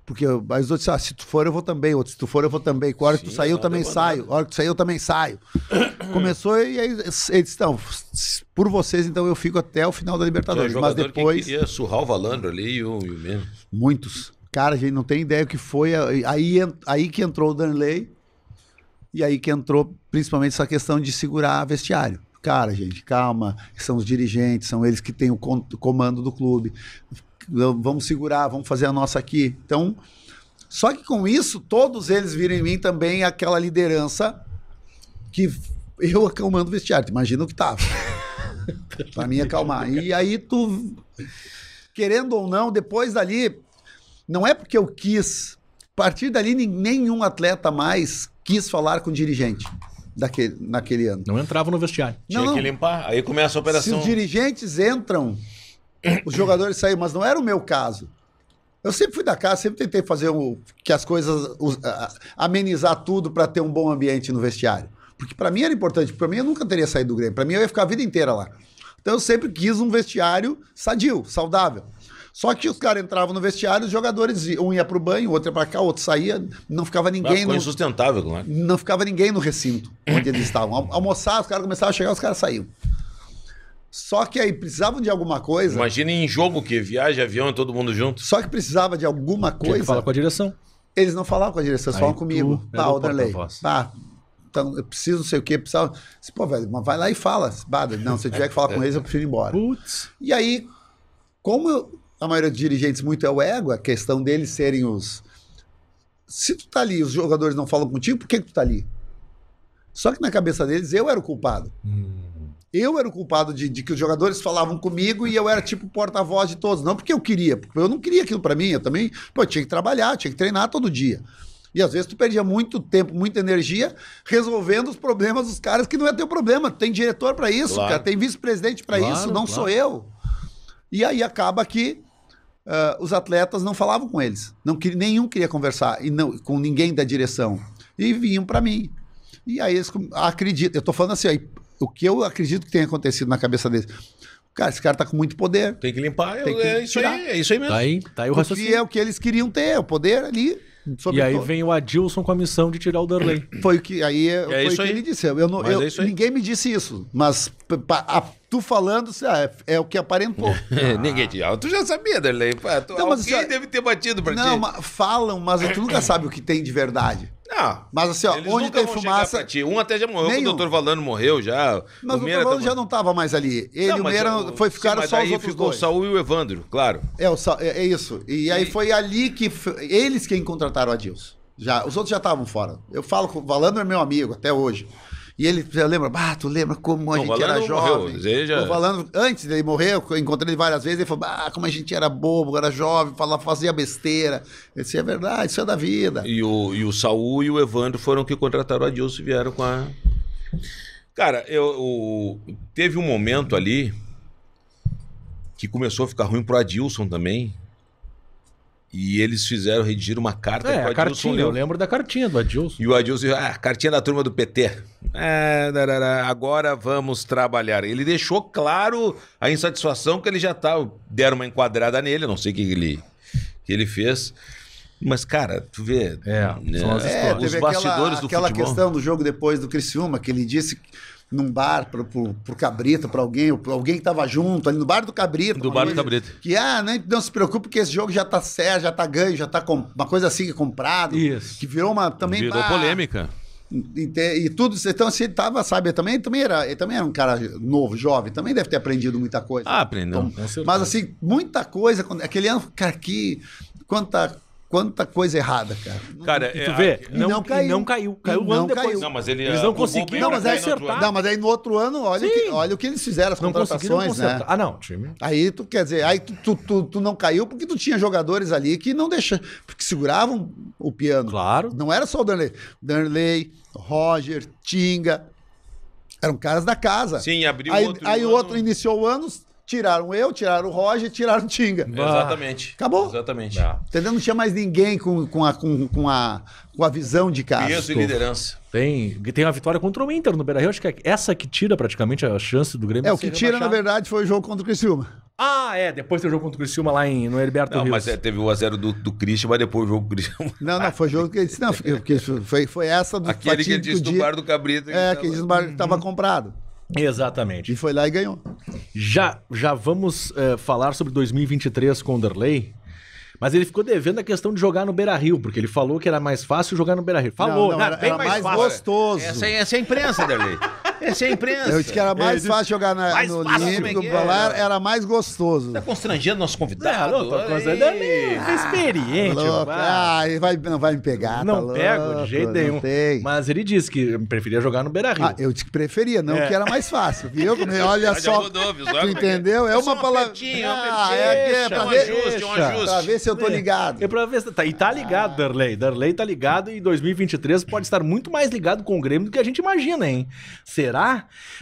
Porque aí os outros disseram, se tu for eu vou também, outros, se tu for eu vou também, a hora que tu sair eu também saio, a hora que tu sair eu também saio. Começou e aí eles disseram, por vocês então eu fico até o final da Libertadores, mas depois... que queria surrar o Valandro ali e o mesmo. Muitos. Cara, a gente não tem ideia o que foi, aí que entrou o Darley e aí que entrou principalmente essa questão de segurar vestiário. Cara, gente, calma, são os dirigentes, são eles que têm o comando do clube. Vamos segurar, vamos fazer a nossa aqui. Então, só que com isso, todos eles viram em mim também aquela liderança que eu acalmando o vestiário. Imagina o que tava. Pra mim acalmar. E aí tu, querendo ou não, depois dali, não é porque eu quis, a partir dali nenhum atleta mais quis falar com o dirigente naquele ano. Não entrava no vestiário. Tinha que limpar, aí começa a operação. Se os dirigentes entram, os jogadores saíram, mas não era o meu caso. Eu sempre fui da casa, sempre tentei fazer que as coisas, amenizar tudo para ter um bom ambiente no vestiário. Porque para mim era importante, para mim eu nunca teria saído do Grêmio, para mim eu ia ficar a vida inteira lá. Então eu sempre quis um vestiário sadio, saudável. Só que os caras entravam no vestiário, os jogadores, um ia pro banho, o outro ia pra cá, o outro saía, não ficava ninguém ficou insustentável, não é? Não ficava ninguém no recinto onde eles estavam. Almoçar, os caras começavam a chegar, os caras saíam. Só que aí precisavam de alguma coisa. Imagina em jogo que viaja, avião e todo mundo junto. Só que precisava de alguma coisa. Tinha que falar com a direção. Eles não falavam com a direção, eles falavam comigo. O Darley. Então eu preciso, não sei o quê, precisava. Pô, velho, mas vai lá e fala. Não, se eu tiver que falar com eles, eu prefiro ir embora. Putz. E aí, como a maioria dos dirigentes muito é o ego, a questão deles serem os. Se tu tá ali e os jogadores não falam contigo, por que tu tá ali? Só que na cabeça deles, eu era o culpado. Eu era o culpado de que os jogadores falavam comigo e eu era tipo porta-voz de todos. Não porque eu queria, porque eu não queria aquilo pra mim. Eu também tinha que trabalhar, tinha que treinar todo dia. E às vezes tu perdia muito tempo, muita energia resolvendo os problemas dos caras que não é teu problema. Tem diretor pra isso, cara, tem vice-presidente pra isso, não sou eu. E aí acaba que os atletas não falavam com eles. Nenhum queria conversar com ninguém da direção. E vinham pra mim. E aí eles acreditam. Eu tô falando assim, o que eu acredito que tenha acontecido na cabeça deles. Cara, esse cara tá com muito poder. Tem que limpar, é isso aí mesmo. Tá aí o raciocínio. Porque é o que eles queriam ter, o poder ali. E aí vem o Adilson com a missão de tirar o Darley. Foi o que ele disse. Ninguém me disse isso, mas tu falando, é o que aparentou. Ninguém te... Tu já sabia, Darley. Alguém deve ter batido pra ti. Não, falam, mas tu nunca sabe o que tem de verdade. Não, mas assim, ó, onde tem fumaça... até já morreu, o doutor Valano morreu já. Mas o doutor Valano já não estava mais ali. Ele e o Meira ficaram só os outros dois. Ficou o Saúl e o Evandro, claro. É isso. E aí foi ali que... Eles quem contrataram o Adilson. Os outros já estavam fora. Eu falo com o Valano, é meu amigo até hoje. E ele lembra, tu lembra como a gente era jovem? O Valano, antes dele morrer, eu encontrei ele várias vezes, ele falou, como a gente era bobo, era jovem, fazia besteira. Eu disse, é verdade, isso é da vida. E o Saúl e o Evandro foram que contrataram o Adilson e vieram com a... Cara, teve um momento ali que começou a ficar ruim pro Adilson também. E eles redigir uma carta pro Adilson. Cartinha, eu lembro da cartinha do Adilson. E o Adilson, cartinha da turma do PT. Agora vamos trabalhar. Ele deixou claro a insatisfação que ele já deram uma enquadrada nele, eu não sei o que ele fez. Mas, cara, tu vê... são as histórias. Os bastidores do futebol. Aquela questão do jogo depois do Criciúma, que ele disse... num bar pro Cabrita, pra alguém que tava junto, ali no bar do Cabrita. Do bar do Cabrita. Que, não se preocupe que esse jogo já tá certo, já tá ganho, já tá uma coisa assim comprado. Isso. Que virou também... Virou polêmica. E tudo isso. Então, assim, ele tava, sabe, ele também era um cara novo, jovem, também deve ter aprendido muita coisa. Ah, aprendeu. Então, mas, assim, muita coisa. Aquele ano, cara, quanta coisa errada, cara. Cara, Tu vê? não caiu. Não caiu. Caiu Não um ano depois. caiu. Não, mas Eles não conseguiram acertar. Não, mas aí no outro ano, olha o que eles fizeram, as Não conseguiram contratações, né? consertar. Ah, não, time. Aí tu quer dizer, tu não caiu porque tu tinha jogadores ali que não deixavam, porque seguravam o piano. Claro. Não era só o Darley, Roger, Tinga, eram caras da casa. Sim, abriu aí o outro iniciou o ano, tiraram o Roger, tiraram o Tinga. Exatamente. Acabou. Exatamente. Entendeu? Não tinha mais ninguém com a visão de casa. Peso e liderança. Tem uma vitória contra o Inter no Beira-Rio. Acho que é essa que tira praticamente a chance do Grêmio. O que tira, na verdade, foi o jogo contra o Criciúma. Ah, depois tem o jogo contra o Criciúma lá no Heriberto Não, Rios. mas teve o 1x0 do Christian, mas depois o jogo do Christian. Não, foi jogo que ele disse, não, porque foi essa do Aquele que ele disse do bar do Cabrito. que ele disse do bar que estava comprado. Exatamente. E foi lá e ganhou. Já vamos falar sobre 2023 com o Darley, mas ele ficou devendo a questão de jogar no Beira-Rio, porque ele falou que era mais fácil jogar no Beira-Rio. Falou, era mais fácil. gostoso. Essa é a imprensa, Darley. Essa é a imprensa. Eu disse que era mais fácil jogar Mais no fácil, Olímpico, como é que é? lá era mais gostoso. Tá constrangendo nosso convidado. Não, tô constrangendo. É experiente. Louco. vai. Não vai me pegar. Não tá pego louco, de jeito não nenhum. tem. Mas ele disse que preferia jogar no Beira-Rio. Eu disse que preferia, não que era mais fácil. Viu? Olha Já só. mudou, viu? Tu entendeu? É uma palavra. apertinho, pra um ver. ajuste. Pra ver se eu tô ligado. É pra ver se e tá ligado, Darley. Darley tá ligado e 2023 pode estar muito mais ligado com o Grêmio do que a gente imagina, hein? Será?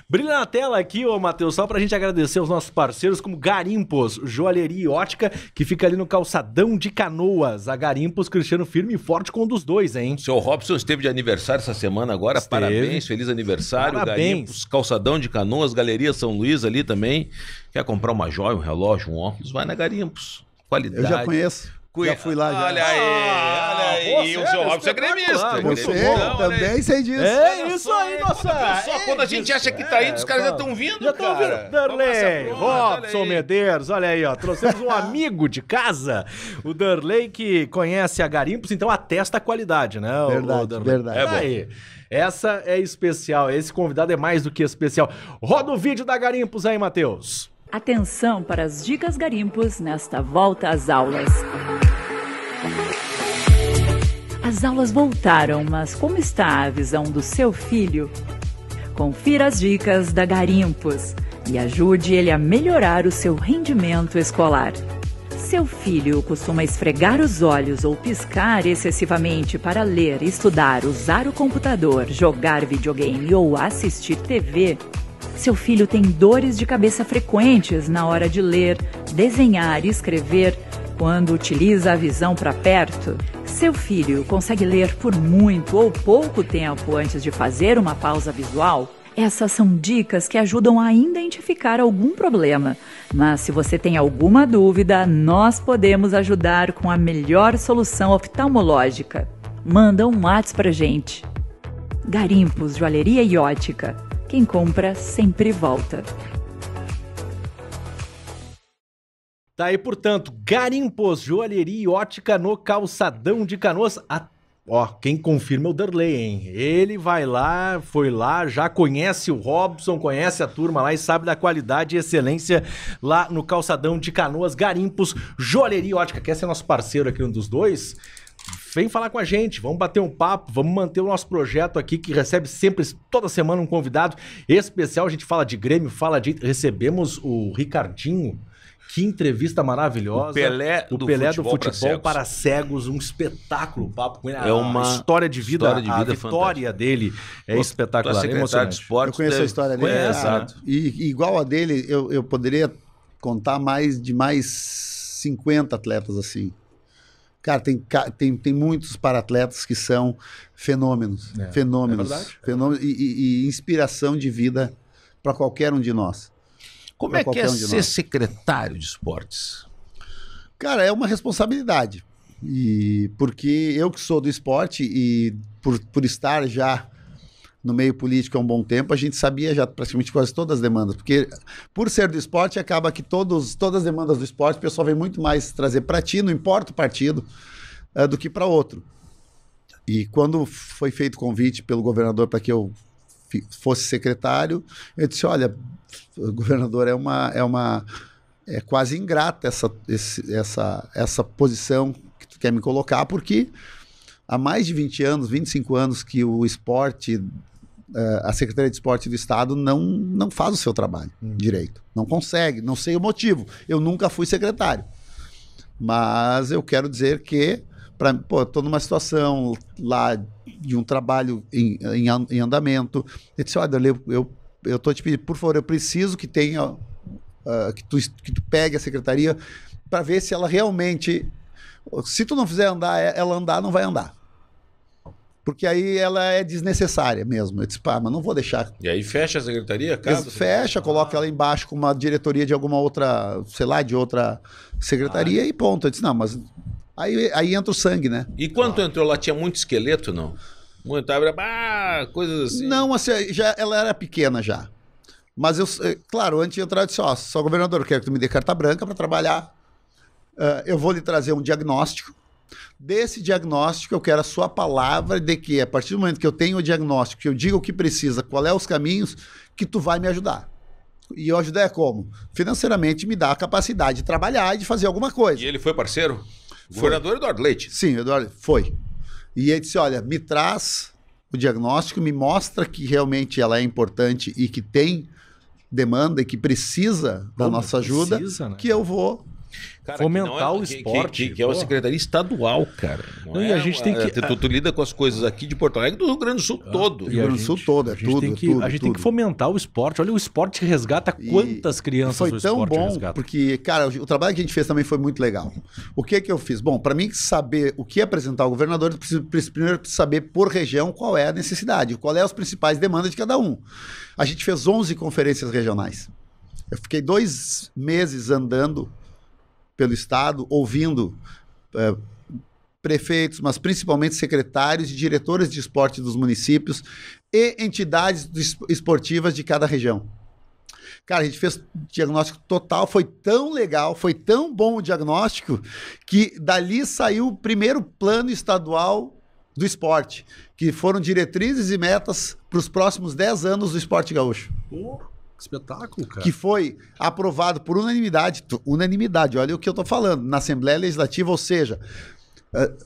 Brilha na tela aqui, ô Matheus, só pra gente agradecer aos nossos parceiros como Garimpos, Joalheria e Ótica, que fica ali no calçadão de Canoas. A Garimpos, Cristiano firme e forte com um dos dois, hein? O seu Robson esteve de aniversário essa semana agora. Esteve. Parabéns, feliz aniversário. Parabéns. Garimpos, calçadão de Canoas, Galeria São Luís ali também. Quer comprar uma joia, um relógio, um óculos? Vai na Garimpos. Qualidade. Eu já conheço. Já fui lá já. Olha aí. E o seu Robson é gremista. Eu sei, também sei disso. É isso aí, nossa! Só quando a gente acha que tá indo, os caras já estão vindo, Já estão cara. vindo. Darley, Pronto, Robson olha aí. Medeiros, olha aí, ó. Trouxemos um amigo de casa, o Darley, que conhece a Garimpos, então atesta a qualidade, né? Verdade, o Darley. verdade. É aí. Essa é especial, esse convidado é mais do que especial. Roda o vídeo da Garimpos aí, Matheus. Atenção para as dicas Garimpos nesta volta às aulas. As aulas voltaram, mas como está a visão do seu filho? Confira as dicas da Garimpos e ajude ele a melhorar o seu rendimento escolar. Seu filho costuma esfregar os olhos ou piscar excessivamente para ler, estudar, usar o computador, jogar videogame ou assistir TV? Seu filho tem dores de cabeça frequentes na hora de ler, desenhar e escrever quando utiliza a visão para perto? Seu filho consegue ler por muito ou pouco tempo antes de fazer uma pausa visual? Essas são dicas que ajudam a identificar algum problema. Mas se você tem alguma dúvida, nós podemos ajudar com a melhor solução oftalmológica. Manda um WhatsApp pra gente. Garimpos, Joalheria e Ótica. Quem compra sempre volta. Tá aí, portanto, Garimpos, Joalheria e Ótica no calçadão de Canoas. Ó, quem confirma é o Darley, hein? Ele vai lá, foi lá, já conhece o Robson, conhece a turma lá e sabe da qualidade e excelência lá no calçadão de Canoas. Garimpos, Joalheria e Ótica. Quer ser nosso parceiro aqui, um dos dois? Vem falar com a gente, vamos bater um papo, vamos manter o nosso projeto aqui, que recebe sempre, toda semana, um convidado especial. A gente fala de Grêmio, recebemos o Ricardinho. Que entrevista maravilhosa. O Pelé do futebol para cegos, um espetáculo. O papo com ele. É uma história de vida, a vitória fantástica dele é espetacular. Secretário de Esportes. Eu conheço a história dele. Exato. E igual a dele, eu poderia contar mais 50 atletas assim. Cara, tem muitos para-atletas que são fenômenos. Fenômenos. É verdade. Fenômenos e inspiração de vida para qualquer um de nós. Como é que é ser secretário de esportes? Cara, é uma responsabilidade. E porque eu que sou do esporte e por estar já no meio político há um bom tempo, a gente sabia já praticamente quase todas as demandas. Porque por ser do esporte, acaba que todas as demandas do esporte, o pessoal vem muito mais trazer para ti, não importa o partido, do que para outro. E quando foi feito o convite pelo governador para que eu fosse secretário, eu disse, olha, governador, é quase ingrata essa posição que tu quer me colocar, porque há mais de 20 anos, 25 anos que o esporte, a Secretaria de Esporte do Estado não faz o seu trabalho direito. Não consegue, não sei o motivo. Eu nunca fui secretário. Mas eu quero dizer que estou numa situação lá de um trabalho em andamento. Eu disse, olha, eu estou te pedindo, por favor, eu preciso que tenha, que tu pegue a secretaria para ver se ela realmente, se tu não fizer ela andar, não vai andar. Porque aí ela é desnecessária mesmo. Eu disse, mas não vou deixar. E aí fecha a secretaria? Fecha, coloca ela embaixo com uma diretoria de alguma outra, sei lá, de outra secretaria e ponto. Eu disse, não, mas aí entra o sangue, né? E quando tu entrou lá, tinha muito esqueleto, não? Muita coisas assim? Não, assim, ela era pequena já. Mas claro, antes de entrar, eu disse, só governador, eu quero que tu me dê carta branca para trabalhar. Eu vou lhe trazer um diagnóstico. Desse diagnóstico, eu quero a sua palavra de que, a partir do momento que eu tenho o diagnóstico, que eu digo o que precisa, qual é os caminhos, que tu vai me ajudar. E eu ajudar como? Financeiramente me dá a capacidade de trabalhar e de fazer alguma coisa. E ele foi parceiro? O governador Eduardo Leite. Sim, Eduardo foi. E ele disse, olha, me traz o diagnóstico, me mostra que realmente ela é importante e que tem demanda e que precisa da nossa ajuda, né? Que eu vou... Cara, fomentar o esporte. Que é uma secretaria estadual, cara. Não, e a gente tem que... Tu lida com as coisas aqui de Porto Alegre do Rio Grande do Sul todo. Rio Grande do Sul todo, A gente tem que fomentar o esporte. Olha, o esporte resgata quantas crianças o esporte resgata. Foi tão bom, porque, cara, o trabalho que a gente fez também foi muito legal. O que eu fiz? Bom, para mim saber o que apresentar ao governador, eu preciso primeiro saber por região qual é a necessidade, qual é as principais demandas de cada um. A gente fez 11 conferências regionais. Eu fiquei 2 meses andando pelo estado, ouvindo prefeitos, mas principalmente secretários e diretores de esporte dos municípios e entidades esportivas de cada região. Cara, a gente fez diagnóstico total, foi tão legal, foi tão bom o diagnóstico, que dali saiu o primeiro plano estadual do esporte, que foram diretrizes e metas para os próximos 10 anos do esporte gaúcho. Espetáculo, cara. Que foi aprovado por unanimidade, olha o que eu tô falando, na Assembleia Legislativa, ou seja...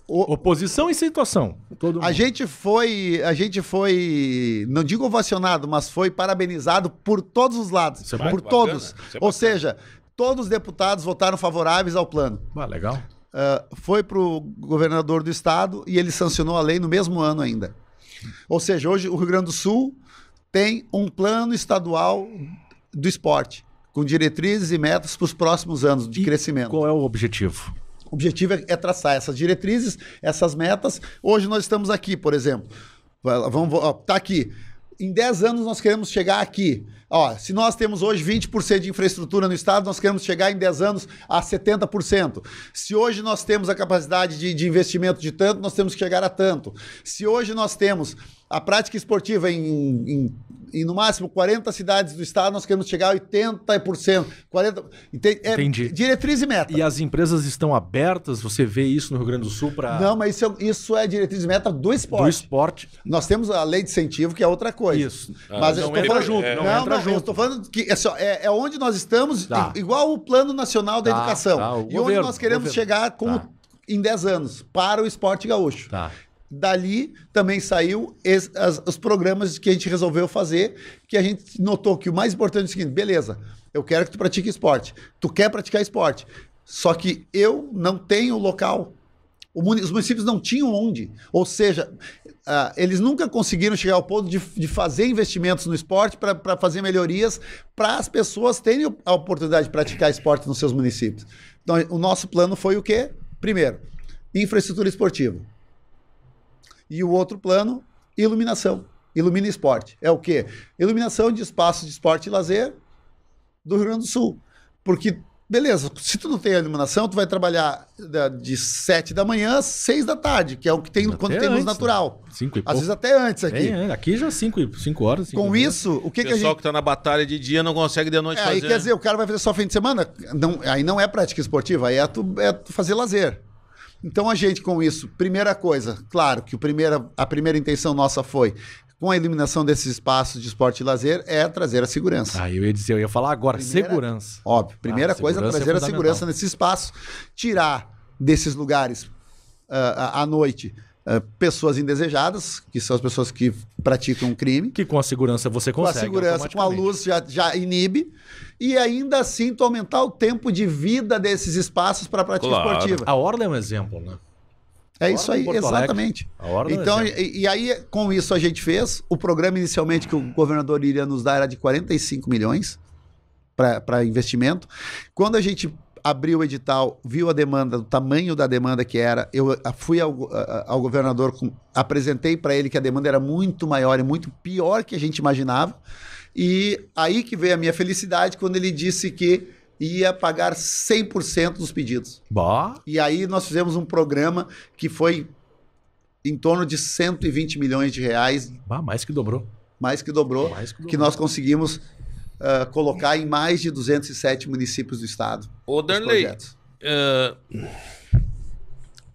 oposição e situação. A gente foi, não digo ovacionado, mas foi parabenizado por todos os lados, por todos. Ou seja, todos os deputados votaram favoráveis ao plano. Legal. Foi para o governador do estado e ele sancionou a lei no mesmo ano ainda. Ou seja, hoje o Rio Grande do Sul tem um plano estadual do esporte, com diretrizes e metas para os próximos anos de crescimento. Qual é o objetivo? O objetivo é traçar essas diretrizes, essas metas. Hoje nós estamos aqui, por exemplo. Tá aqui. Em 10 anos nós queremos chegar aqui. Se nós temos hoje 20% de infraestrutura no estado, nós queremos chegar em 10 anos a 70%. Se hoje nós temos a capacidade de investimento de tanto, nós temos que chegar a tanto. Se hoje nós temos a prática esportiva em no máximo 40 cidades do estado, nós queremos chegar a 80%. 40%. Entendi. Diretriz e meta. E as empresas estão abertas? Você vê isso no Rio Grande do Sul para... Não, mas isso é diretriz e meta do esporte. Do esporte. Nós temos a lei de incentivo, que é outra coisa. Isso. Mas eu estou falando junto. Eu estou falando que é onde nós estamos, igual o Plano Nacional da Educação. E onde nós queremos chegar em 10 anos para o esporte gaúcho. Dali também saiu os programas que a gente resolveu fazer, que a gente notou que o mais importante é o seguinte: beleza, eu quero que tu pratique esporte. Tu quer praticar esporte. Só que eu não tenho local. Os municípios não tinham onde. Ou seja, eles nunca conseguiram chegar ao ponto de fazer investimentos no esporte para fazer melhorias para as pessoas terem a oportunidade de praticar esporte nos seus municípios. Então, o nosso plano foi o quê? Primeiro, infraestrutura esportiva. E o outro plano, iluminação. Ilumina esporte. É o quê? Iluminação de espaços de esporte e lazer do Rio Grande do Sul. Porque, beleza, se tu não tem a iluminação, tu vai trabalhar de 7 da manhã às 6 da tarde, que é o que tem quando tem luz natural. 5 e pouco. Às vezes até antes aqui. Aqui já 5 horas. Com isso, o que a gente... O pessoal que tá na batalha de dia não consegue de noite fazer. Aí quer dizer, o cara vai fazer só fim de semana? Não, aí não é prática esportiva, aí é tu fazer lazer. Então a gente com isso, primeira coisa, claro que a primeira intenção nossa foi, com a eliminação desses espaços de esporte e lazer, é trazer a segurança. Ah, eu ia falar agora, segurança. Óbvio, primeira coisa é trazer a segurança nesse espaço, tirar desses lugares à noite pessoas indesejadas, que são as pessoas que praticam um crime. Que com a segurança você consegue. Com a segurança, com a luz já inibe. E ainda assim tu aumentar o tempo de vida desses espaços para a prática esportiva. A Orla é um exemplo, né? É isso aí, exatamente. Então, e aí, com isso a gente fez. O programa inicialmente que o governador iria nos dar era de 45 milhões para investimento. Quando a gente abriu o edital, viu a demanda, o tamanho da demanda que era, eu fui ao governador, apresentei para ele que a demanda era muito maior e muito pior que a gente imaginava. E aí que veio a minha felicidade quando ele disse que ia pagar 100% dos pedidos. Bah. E aí nós fizemos um programa que foi em torno de 120 milhões de reais. Bah, mais que dobrou. Mais que dobrou, que nós conseguimos colocar em mais de 207 municípios do estado. Ô, Darley,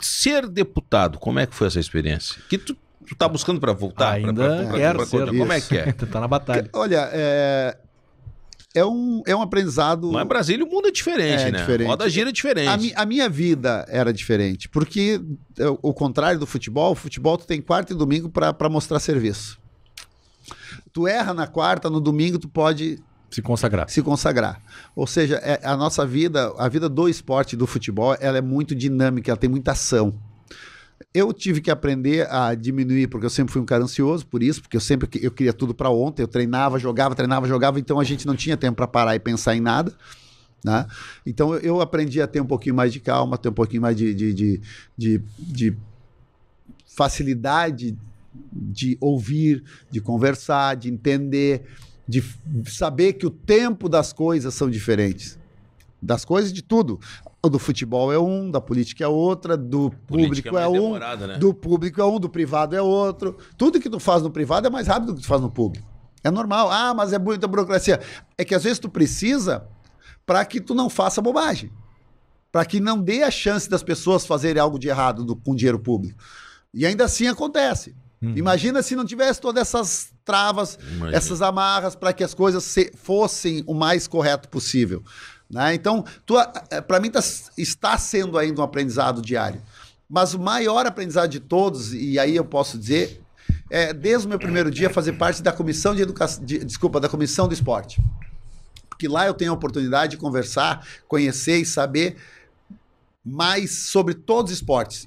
ser deputado, como é que foi essa experiência? Que tu tá buscando para voltar? Ainda quero ser. Como é que é? Tá na batalha. Olha, é um aprendizado... Mas Brasília, o mundo é diferente, né? Diferente. Roda gira é diferente. A minha vida era diferente, porque o contrário do futebol, o futebol tu tem quarta e domingo para mostrar serviço. Tu erra na quarta, no domingo tu pode... Se consagrar. Ou seja, a nossa vida, a vida do esporte, do futebol, ela é muito dinâmica, ela tem muita ação. Eu tive que aprender a diminuir, porque eu sempre fui um cara ansioso por isso, porque eu queria tudo para ontem, eu treinava, jogava, então a gente não tinha tempo para parar e pensar em nada, né? Então eu aprendi a ter um pouquinho mais de calma, ter um pouquinho mais de facilidade de ouvir, de conversar, de entender, de saber que o tempo das coisas são diferentes. Das coisas de tudo. O do futebol é um, da política é outra, do público é um, né? Do público é um, do privado é outro. Tudo que tu faz no privado é mais rápido do que tu faz no público. É normal. Ah, mas é muita burocracia. É que às vezes tu precisa para que tu não faça bobagem. Para que não dê a chance das pessoas fazerem algo de errado com dinheiro público. E ainda assim acontece. Imagina se não tivesse todas essas travas, essas amarras para que as coisas fossem o mais correto possível. Né? Então, para mim está sendo ainda um aprendizado diário. Mas o maior aprendizado de todos, e aí eu posso dizer, é desde o meu primeiro dia fazer parte da comissão da comissão do esporte. Porque lá eu tenho a oportunidade de conversar, conhecer e saber mais sobre todos os esportes,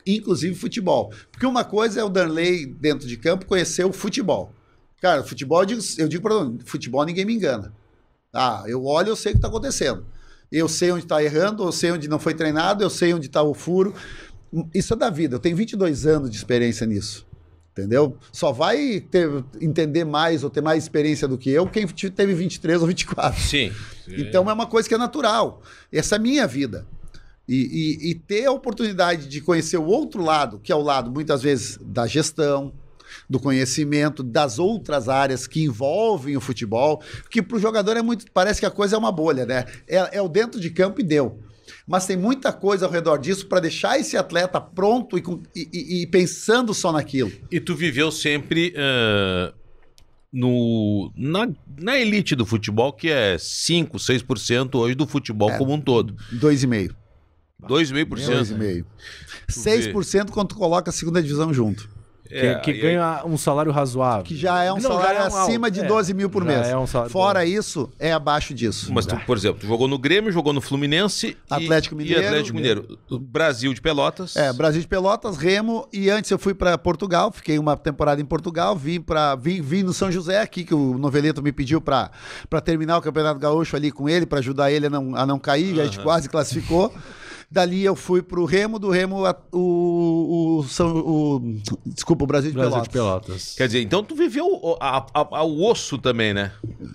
inclusive futebol. Porque uma coisa é o Darley dentro de campo conhecer o futebol. Cara, o futebol, eu digo para todo mundo, futebol ninguém me engana. Ah, eu olho, eu sei o que está acontecendo. Eu sei onde está errando, eu sei onde não foi treinado, eu sei onde está o furo. Isso é da vida. Eu tenho 22 anos de experiência nisso. Entendeu? Só vai entender mais ou ter mais experiência do que eu quem teve 23 ou 24. Sim. Então é uma coisa que é natural. Essa é a minha vida. E ter a oportunidade de conhecer o outro lado, que é o lado, muitas vezes, da gestão, do conhecimento, das outras áreas que envolvem o futebol, que para o jogador parece que a coisa é uma bolha, né? É o dentro de campo e deu. Mas tem muita coisa ao redor disso para deixar esse atleta pronto e pensando só naquilo. E tu viveu sempre na elite do futebol, que é 5%, 6% hoje do futebol como um todo. 2,5%. 2,5%. 2,5%. 6% quando tu coloca a segunda divisão junto. Que ganha um salário razoável. Que já é um salário acima de 12 mil por mês. Fora isso, é abaixo disso. Mas tu, por exemplo, tu jogou no Grêmio, jogou no Fluminense Atlético Mineiro. E Atlético Mineiro. Brasil de Pelotas. Brasil de Pelotas, Remo. E antes eu fui para Portugal, fiquei uma temporada em Portugal, vim no São José aqui, que o Noveleto me pediu para terminar o Campeonato Gaúcho ali com ele, para ajudar ele a não cair, a gente quase classificou. Dali eu fui pro Remo, do Remo o Brasil de Pelotas. Quer dizer, então tu viveu o osso também, né?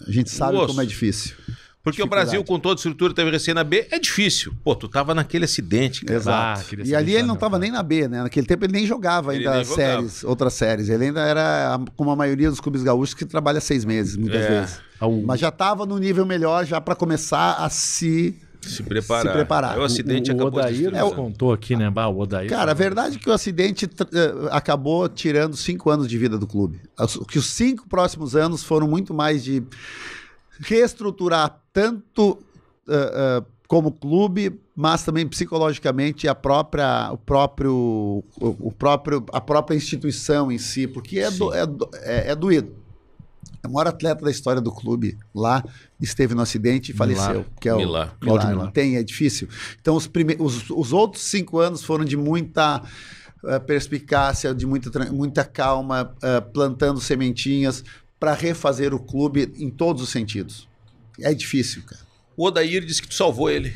A gente sabe como é difícil. Porque o Brasil, com toda a estrutura, teve recém na B, é difícil. Pô, tu tava naquele acidente, cara. Exato. E ali ele não tava nem na B, né? Naquele tempo ele nem jogava ainda outras séries. Ele ainda era, como a maioria dos clubes gaúchos, que trabalha 6 meses, muitas vezes. Mas já tava no nível melhor, já para começar a se Se preparar. Aí o acidente o acabou Odair contou aqui, né? O Odair. Cara, a verdade é que o acidente acabou tirando 5 anos de vida do clube. Que os 5 próximos anos foram muito mais de reestruturar tanto como clube, mas também psicologicamente a própria instituição em si, porque é doído. O maior atleta da história do clube lá esteve no acidente e faleceu. Que é o Millar. Millar. É difícil. Então, os outros 5 anos foram de muita perspicácia, de muita calma, plantando sementinhas para refazer o clube em todos os sentidos. É difícil, cara. O Odair disse que tu salvou ele.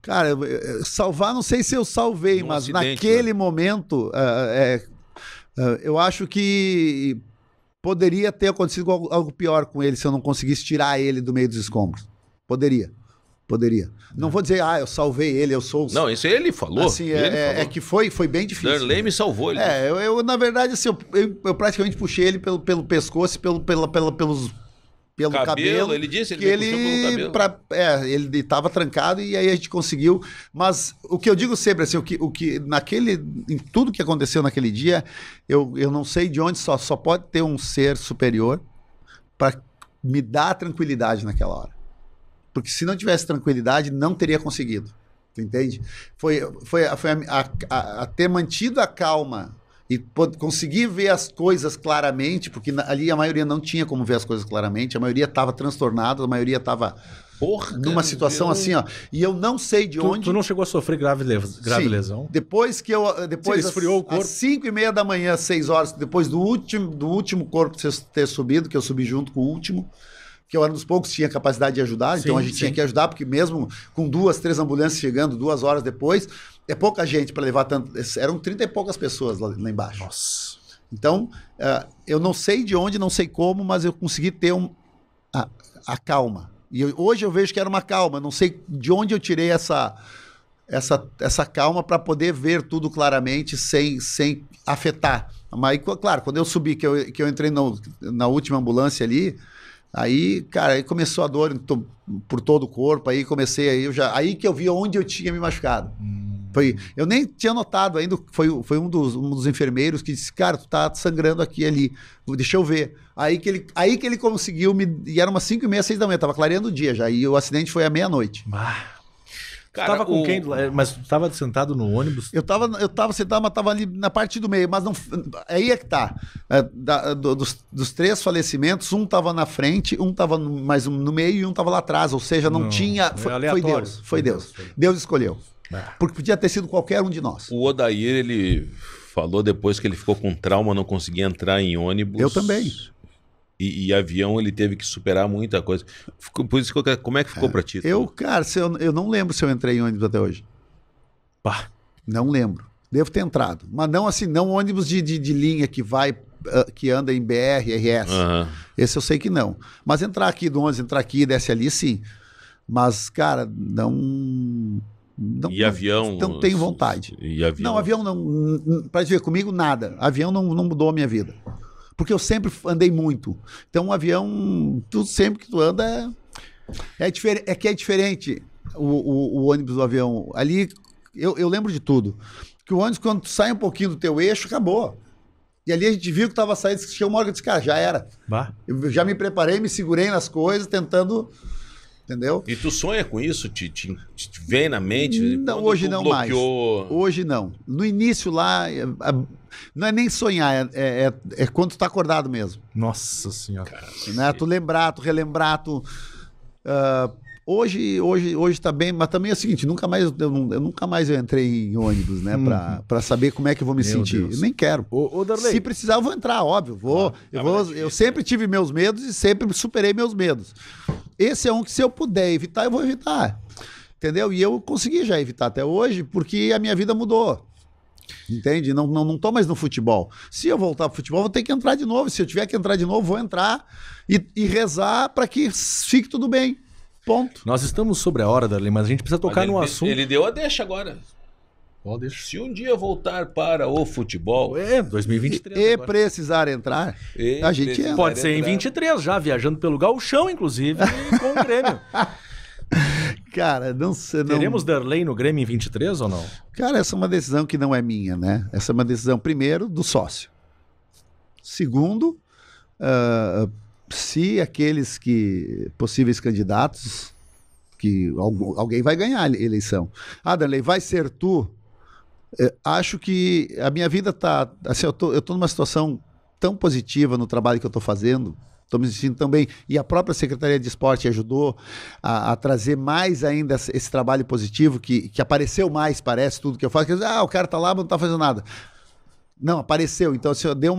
Cara, salvar, não sei se eu salvei, mas naquele momento, eu acho que poderia ter acontecido algo pior com ele se eu não conseguisse tirar ele do meio dos escombros. Poderia. Não vou dizer, eu salvei ele, eu sou... Não, isso ele falou. Assim, é que foi bem difícil. Darley me salvou ele. Eu na verdade, assim, eu praticamente puxei ele pelo pescoço, pelo cabelo. Ele disse, que ele puxou pelo cabelo. Ele estava trancado e aí a gente conseguiu. Mas o que eu digo sempre, assim, em tudo que aconteceu naquele dia, eu não sei de onde só pode ter um ser superior para me dar tranquilidade naquela hora. Porque se não tivesse tranquilidade, não teria conseguido. Tu entende? Foi a ter mantido a calma e conseguir ver as coisas claramente, porque ali a maioria não tinha como ver as coisas claramente, a maioria estava transtornada, a maioria estava numa situação assim, ó. E eu não sei de onde... Tu não chegou a sofrer grave lesão? Depois esfriou o corpo. Às 5h30 da manhã, 6 horas, depois do último corpo ter subido, que eu subi junto com o último, que eu era um dos poucos que tinha capacidade de ajudar, então a gente tinha que ajudar, porque mesmo com 2, 3 ambulâncias chegando 2 horas depois, é pouca gente para levar tanto. Eram 30 e poucas pessoas lá embaixo. Nossa. Então, eu não sei de onde, não sei como, mas eu consegui ter a calma. E hoje eu vejo que era uma calma. Não sei de onde eu tirei essa calma para poder ver tudo claramente sem afetar. Mas, claro, quando eu subi, que eu entrei na última ambulância ali, aí, cara, aí começou a dor por todo o corpo, aí aí que eu vi onde eu tinha me machucado. Eu nem tinha notado ainda, foi um dos enfermeiros que disse, cara, tu tá sangrando aqui e ali, deixa eu ver. Aí que ele conseguiu, e era umas 5h30, 6 da manhã, tava clareando o dia já, e o acidente foi à meia-noite. Cara, tava com quem? Mas tu tava sentado no ônibus? Eu tava sentado, mas tava ali na parte do meio, mas não. Aí é que tá. Dos 3 falecimentos, um tava na frente, um tava mais no meio e um tava lá atrás. Ou seja, não tinha. Foi Deus. Deus escolheu. Porque podia ter sido qualquer um de nós. O Odair, ele falou depois que ele ficou com trauma, não conseguia entrar em ônibus. Eu também. E avião ele teve que superar muita coisa. Por isso que como é que ficou pra ti? Cara, eu não lembro se eu entrei em ônibus até hoje. Pá. Não lembro. Devo ter entrado. Mas não assim, não ônibus de linha que anda em BR, RS. Esse eu sei que não. Mas entrar aqui do ônibus, entrar aqui e desce ali, sim. Mas, cara, não avião? Não tenho vontade. E avião? Não, avião não. Para ver comigo, nada. Avião não mudou a minha vida. Porque eu sempre andei muito. Então, um avião, sempre que tu anda, é diferente o ônibus do avião. Ali, eu lembro de tudo. Que o ônibus, quando tu sai um pouquinho do teu eixo, acabou. E ali a gente viu que estava saindo, chegou uma hora que eu disse, cara, já era. Eu já me preparei, me segurei nas coisas, tentando... Entendeu? E tu sonha com isso? Te vem na mente? Não, hoje não mais. Hoje não. No início lá, não é nem sonhar, é quando tu tá acordado mesmo. Nossa Senhora. Né? Tu relembrar, hoje tá bem, mas também é o seguinte, eu nunca mais entrei em ônibus, né? Pra saber como é que eu vou me sentir. Eu nem quero. Se precisar, eu vou entrar, óbvio. Eu sempre tive meus medos e sempre superei meus medos. Esse é um que, se eu puder evitar, eu vou evitar. Entendeu? E eu consegui já evitar até hoje, porque a minha vida mudou. Entende? Não tô mais no futebol. Se eu voltar pro futebol, vou ter que entrar de novo. Se eu tiver que entrar de novo, vou entrar e rezar para que fique tudo bem. Ponto. Nós estamos sobre a hora, Darley, mas a gente precisa tocar no assunto. Ele deu a deixa agora. Se um dia voltar para o futebol... 2023 E agora. Precisar entrar, a gente entra. Pode ser em 23 já, viajando pelo Gauchão, inclusive, com o Grêmio. Cara, não sei. Teremos Darley no Grêmio em 23 ou não? Cara, essa é uma decisão que não é minha, né? Essa é uma decisão, primeiro, do sócio. Segundo, se aqueles possíveis candidatos, que alguém vai ganhar a eleição. Darley, vai ser tu? Acho que a minha vida tá... Assim, eu tô numa situação tão positiva no trabalho que eu tô fazendo. Estou me sentindo também, e a própria Secretaria de Esporte ajudou a trazer mais ainda esse trabalho positivo, que apareceu mais, parece, tudo que eu faço. O cara tá lá, mas não tá fazendo nada. Não, apareceu. Então, assim, deu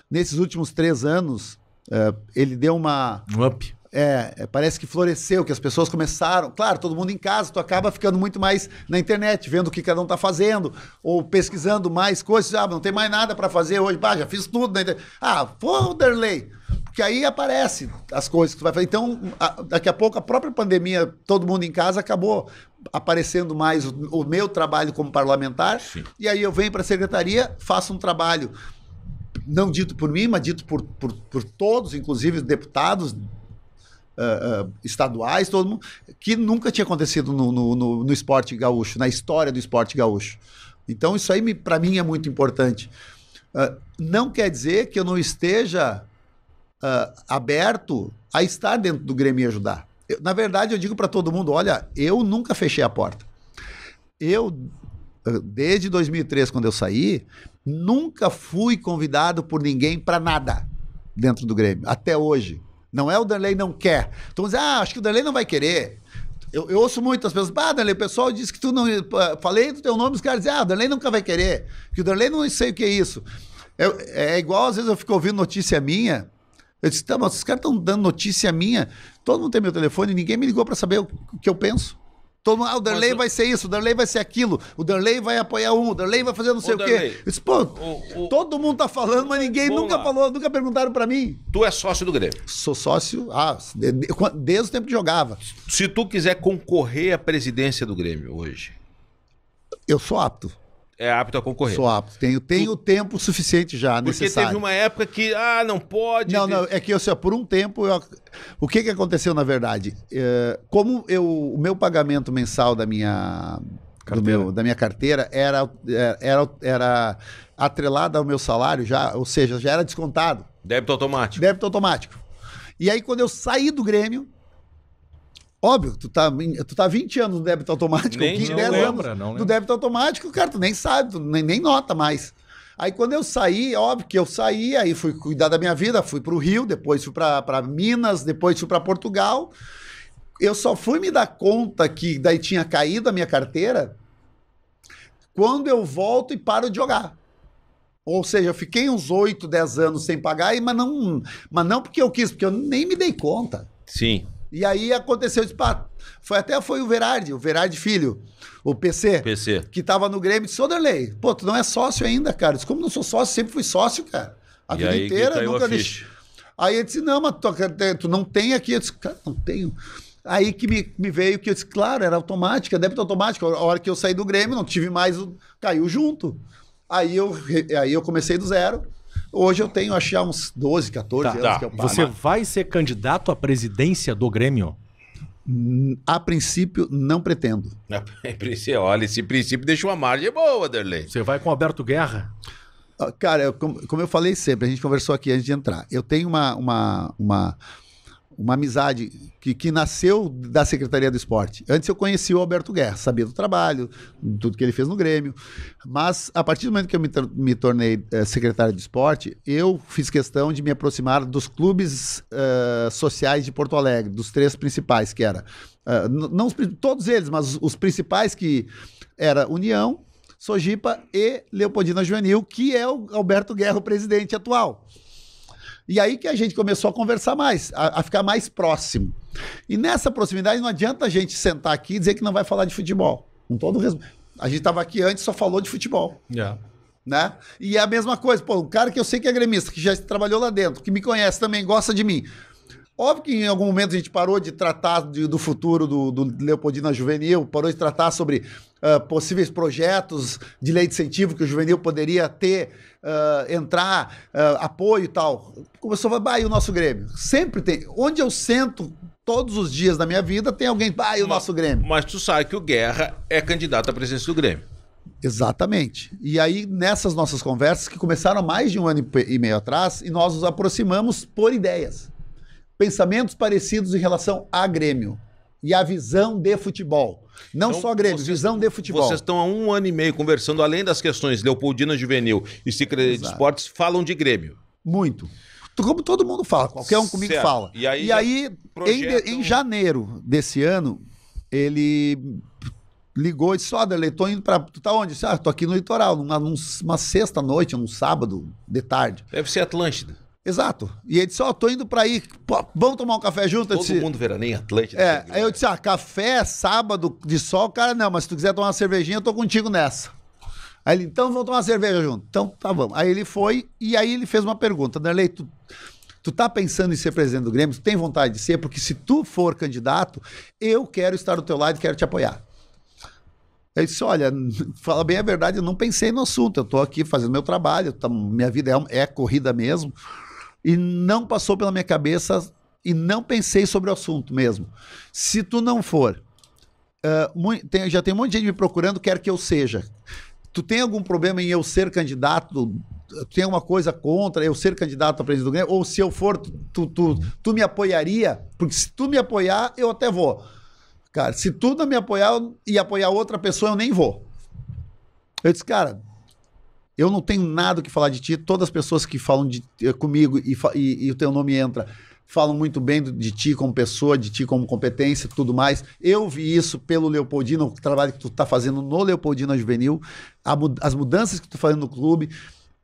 nesses últimos 3 anos, ele deu uma... Um up. Parece que floresceu, que as pessoas começaram... Claro, todo mundo em casa, tu acaba ficando muito mais na internet, vendo o que cada um tá fazendo, ou pesquisando mais coisas. Não tem mais nada para fazer hoje. Já fiz tudo na internet. Pô, Darley... Porque aí aparece as coisas que tu vai fazer. Então, daqui a pouco, a própria pandemia, todo mundo em casa, acabou aparecendo mais o meu trabalho como parlamentar. Sim. E aí eu venho para a secretaria, faço um trabalho, não dito por mim, mas dito por todos, inclusive deputados estaduais, todo mundo, que nunca tinha acontecido no esporte gaúcho, na história do esporte gaúcho. Então, isso aí, para mim, é muito importante. Não quer dizer que eu não esteja... aberto a estar dentro do Grêmio e ajudar. Na verdade, eu digo para todo mundo, olha, eu nunca fechei a porta. Desde 2003, quando eu saí, nunca fui convidado por ninguém para nada dentro do Grêmio, até hoje. Não é o Darley não quer. Então, acho que o Darley não vai querer. Eu ouço muitas pessoas, Darley, o pessoal disse que tu não... Falei do teu nome, os caras dizem, o Darley nunca vai querer, que o Darley não sei o que é isso. É igual, às vezes, eu fico ouvindo notícia minha. Eu disse, mas os caras estão dando notícia minha. Todo mundo tem meu telefone, ninguém me ligou para saber o que eu penso. Todo mundo, o Darley vai ser isso, o Darley vai ser aquilo, o Darley vai apoiar o Darley vai fazer não sei o quê. Eu disse, todo mundo tá falando, mas ninguém nunca falou, nunca perguntaram para mim. Tu é sócio do Grêmio? Sou sócio, desde o tempo que jogava. Se tu quiser concorrer à presidência do Grêmio hoje? Eu sou apto. É apto a concorrer. Sou apto. Tenho tempo suficiente já, necessário. Porque teve uma época que, não pode... Não, é que por um tempo, o que aconteceu na verdade? Como o meu pagamento mensal da minha carteira era atrelado ao meu salário já, ou seja, já era descontado. Débito automático. Débito automático. E aí quando eu saí do Grêmio, óbvio, tu tá 20 anos no débito automático, 10 anos do débito automático, cara, tu nem sabe, tu nem nota mais. Aí quando eu saí, óbvio que eu saí, aí fui cuidar da minha vida, fui pro Rio, depois fui para Minas, depois fui para Portugal. Eu só fui me dar conta que daí tinha caído a minha carteira quando eu volto e paro de jogar. Ou seja, eu fiquei uns 8, 10 anos sem pagar, mas não porque eu quis, porque eu nem me dei conta. Sim. E aí aconteceu, foi o Verardi Filho, o PC, que tava no Grêmio, disse, Darley, tu não é sócio ainda, cara. Eu disse, como não sou sócio? Sempre fui sócio, cara. A vida inteira, nunca deixei. Aí ele disse, não, mas tu não tem aqui. Eu disse, cara, não tenho. Aí que me veio que eu disse, claro, era automática, débito automático. A hora que eu saí do Grêmio, não tive mais, caiu junto. Aí eu comecei do zero. Hoje eu tenho, acho que há uns 12, 14 anos que eu pago. Você vai ser candidato à presidência do Grêmio? A princípio, não pretendo. Olha, esse princípio deixa uma margem boa, Darley. Você vai com Alberto Guerra? Cara, como eu falei sempre, a gente conversou aqui antes de entrar. Eu tenho uma amizade que nasceu da Secretaria do Esporte. Antes eu conheci o Alberto Guerra, sabia do trabalho, tudo que ele fez no Grêmio, mas a partir do momento que eu me tornei secretário de esporte, eu fiz questão de me aproximar dos clubes sociais de Porto Alegre, dos 3 principais, que era, não todos eles, mas os principais, que era União, Sojipa e Leopoldina Juvenil, que é o Alberto Guerra, o presidente atual. E aí que a gente começou a conversar mais, a ficar mais próximo. E nessa proximidade não adianta a gente sentar aqui e dizer que não vai falar de futebol. Com todo respeito. A gente estava aqui antes e só falou de futebol. Yeah. Né? E é a mesma coisa. O cara que eu sei que é gremista, que já trabalhou lá dentro, que me conhece também, gosta de mim. Óbvio que em algum momento a gente parou de tratar do futuro do Leopoldina Juvenil, parou de tratar sobre possíveis projetos de lei de incentivo que o Juvenil poderia ter, apoio e tal. Começou a falar, e o nosso Grêmio? Sempre tem. Onde eu sento todos os dias da minha vida tem alguém, e o nosso Grêmio. Mas tu sabe que o Guerra é candidato à presidência do Grêmio. Exatamente. E aí, nessas nossas conversas, que começaram mais de 1 ano e meio atrás, e nós nos aproximamos por ideias. Pensamentos parecidos em relação a Grêmio e a visão de futebol. Não então, só Grêmio, visão de futebol. Vocês estão há 1 ano e meio conversando, além das questões Leopoldina Juvenil e Secretaria de Esportes, falam de Grêmio. Muito. Como todo mundo fala, qualquer um comigo fala. E aí em janeiro desse ano, ele ligou e disse, Derlei, tô indo pra... Tu tá onde? Eu disse, tô aqui no litoral, numa sexta-noite, num sábado, de tarde. Deve ser Atlântida. Exato. E ele disse, tô indo pra aí, vamos tomar um café junto? Todo mundo veraneia em Atlântida. Aí eu disse, café, sábado, de sol, cara, não, mas se tu quiser tomar uma cervejinha, eu tô contigo nessa. Aí ele, então vamos tomar uma cerveja junto. Então, tá, vamos. Aí ele foi, e aí ele fez uma pergunta, Derlei, tu tá pensando em ser presidente do Grêmio? Tu tem vontade de ser? Porque se tu for candidato, eu quero estar do teu lado e quero te apoiar. Eu disse, olha, fala bem a verdade, eu não pensei no assunto, eu tô aqui fazendo meu trabalho, minha vida é corrida mesmo, e não passou pela minha cabeça e não pensei sobre o assunto mesmo. Se tu não for, já tem um monte de gente me procurando, quer que eu seja. Tu tem algum problema em eu ser candidato? Tu tem alguma coisa contra eu ser candidato a presidente do Grêmio? Ou se eu for, tu me apoiaria? Porque se tu me apoiar, eu até vou. Cara, se tu não me apoiar e apoiar outra pessoa, eu nem vou. Eu disse, cara, eu não tenho nada o que falar de ti. Todas as pessoas que falam comigo e o teu nome entra, falam muito bem de ti como pessoa, de ti como competência e tudo mais. Eu vi isso pelo Leopoldina, o trabalho que tu tá fazendo no Leopoldina Juvenil, as mudanças que tu tá fazendo no clube.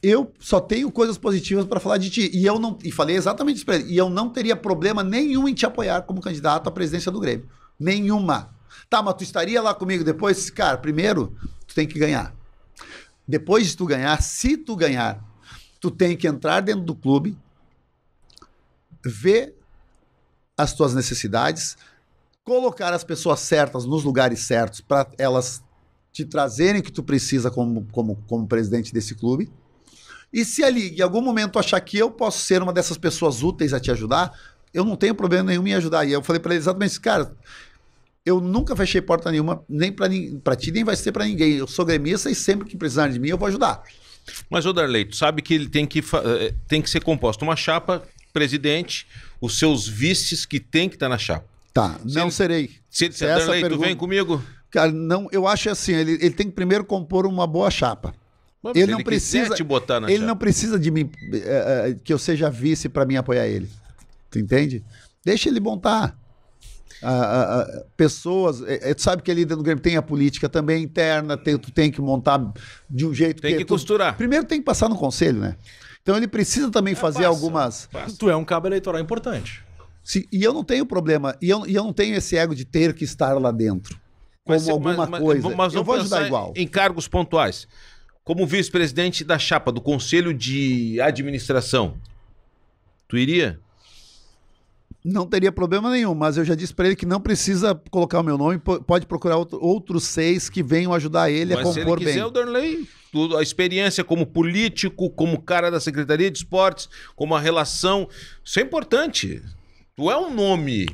Eu só tenho coisas positivas para falar de ti. E falei exatamente isso para ele. E eu não teria problema nenhum em te apoiar como candidato à presidência do Grêmio. Nenhuma. Tá, mas tu estaria lá comigo depois? Cara, primeiro, tu tem que ganhar. Depois de tu ganhar, se tu ganhar, tu tem que entrar dentro do clube, ver as tuas necessidades, colocar as pessoas certas nos lugares certos para elas te trazerem o que tu precisa como presidente desse clube. E se ali, em algum momento, achar que eu posso ser uma dessas pessoas úteis a te ajudar, eu não tenho problema nenhum em ajudar. E eu falei para ele exatamente isso, cara, eu nunca fechei porta nenhuma, nem para ti, nem vai ser para ninguém. Eu sou gremista e sempre que precisarem de mim, eu vou ajudar. Mas, Derlei, tu sabe que ele tem que ser composto uma chapa, presidente, os seus vices que tem que estar na chapa. Tá, não serei. Derlei, tu vem comigo? Cara, não, eu acho assim, ele tem que primeiro compor uma boa chapa. Mas ele não precisa te botar na chapa. Ele não precisa de mim, que eu seja vice para mim apoiar ele. Tu entende? Deixa ele montar. Pessoas, tu sabe que ali dentro do Grêmio tem a política também interna, tu tem que montar de um jeito tem que costurar. Primeiro tem que passar no conselho, né? Então ele precisa também fazer algumas... Tu é um cabo eleitoral importante. Sim, e eu não tenho problema, e eu não tenho esse ego de ter que estar lá dentro, como alguma coisa. Mas eu vou ajudar igual. Em cargos pontuais, como vice-presidente da chapa do Conselho de Administração, tu iria? Não teria problema nenhum, mas eu já disse para ele que não precisa colocar o meu nome, pode procurar outros 6 que venham ajudar ele a compor bem. Mas se ele quiser, o Derlei, a experiência como político, como cara da Secretaria de Esportes, como a relação, isso é importante. Tu é um nome.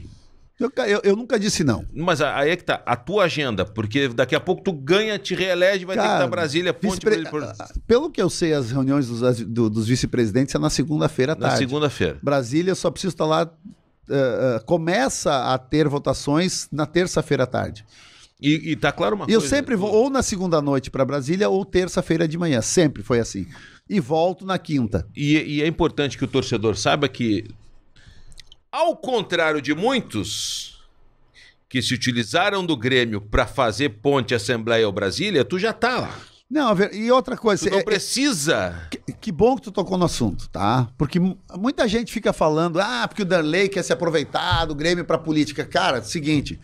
Eu nunca disse não. Mas aí é que tá, a tua agenda, porque daqui a pouco tu ganha, te reelege, vai ter que estar Brasília, ponte... Pelo que eu sei, as reuniões dos vice-presidentes é na segunda-feira à tarde. Na segunda-feira. Brasília só precisa estar lá... começa a ter votações na terça-feira à tarde. E tá claro uma coisa... Eu sempre vou ou na segunda noite para Brasília ou terça-feira de manhã. Sempre foi assim. E volto na quinta. E é importante que o torcedor saiba que, ao contrário de muitos que se utilizaram do Grêmio para fazer ponte Assembleia ou Brasília, tu já tá lá. Não, e outra coisa... Tu não precisa... Que bom que tu tocou no assunto, tá? Porque muita gente fica falando, porque o Derlei quer se aproveitar do Grêmio para política. Cara, seguinte,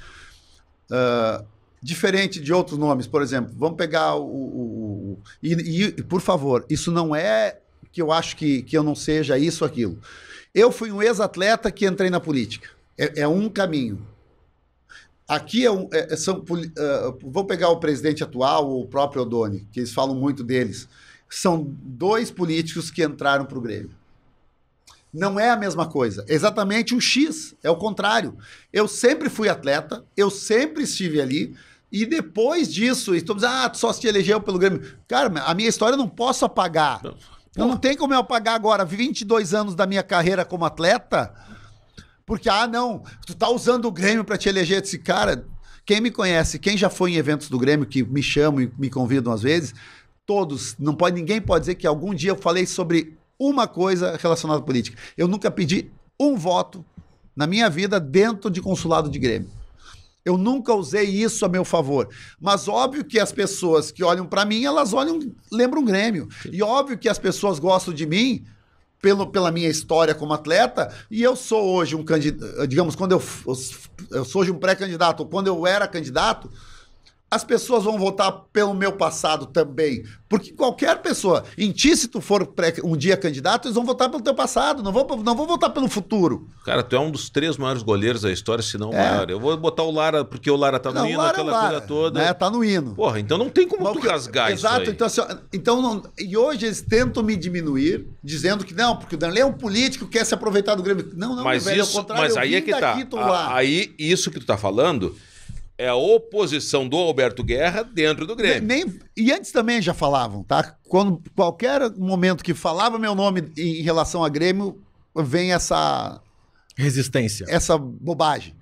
diferente de outros nomes, por exemplo, vamos pegar por favor, isso não é que eu acho que eu não seja isso ou aquilo. Eu fui um ex-atleta que entrei na política. É um caminho. Aqui vou pegar o presidente atual, o próprio Odoni, que eles falam muito deles. São 2 políticos que entraram para o Grêmio. Não é a mesma coisa. Exatamente o X, é o contrário. Eu sempre fui atleta, eu sempre estive ali, e depois disso, tu só se elegeu pelo Grêmio. Cara, a minha história eu não posso apagar. Não tem como eu apagar agora 22 anos da minha carreira como atleta, porque, não, tu tá usando o Grêmio para te eleger. Esse cara, quem me conhece, quem já foi em eventos do Grêmio, que me chamam e me convidam às vezes, todos, ninguém pode dizer que algum dia eu falei sobre uma coisa relacionada à política. Eu nunca pedi um voto na minha vida dentro de consulado de Grêmio. Eu nunca usei isso a meu favor. Mas óbvio que as pessoas que olham para mim, elas lembram Grêmio. E óbvio que as pessoas gostam de mim pela minha história como atleta, e eu sou hoje um candidato, digamos, quando eu sou hoje um pré-candidato, ou quando eu era candidato, as pessoas vão votar pelo meu passado também. Porque qualquer pessoa, em ti, se tu for um dia candidato, eles vão votar pelo teu passado, não vão votar pelo futuro. Cara, tu é um dos 3 maiores goleiros da história, se não o maior. Eu vou botar o Lara, porque o Lara tá no hino, aquela coisa toda. Né? Tá no hino. Porra, então não tem como tu rasgar isso aí. Exato, e hoje eles tentam me diminuir, dizendo que não, porque o Danley é um político que quer se aproveitar do Grêmio. Não, mas velho, isso, ao contrário, mas aí é que tá. Aí, isso que tu tá falando é a oposição do Alberto Guerra dentro do Grêmio. E antes também já falavam, tá? Quando qualquer momento que falava meu nome em relação a Grêmio, vem essa... resistência. Essa bobagem,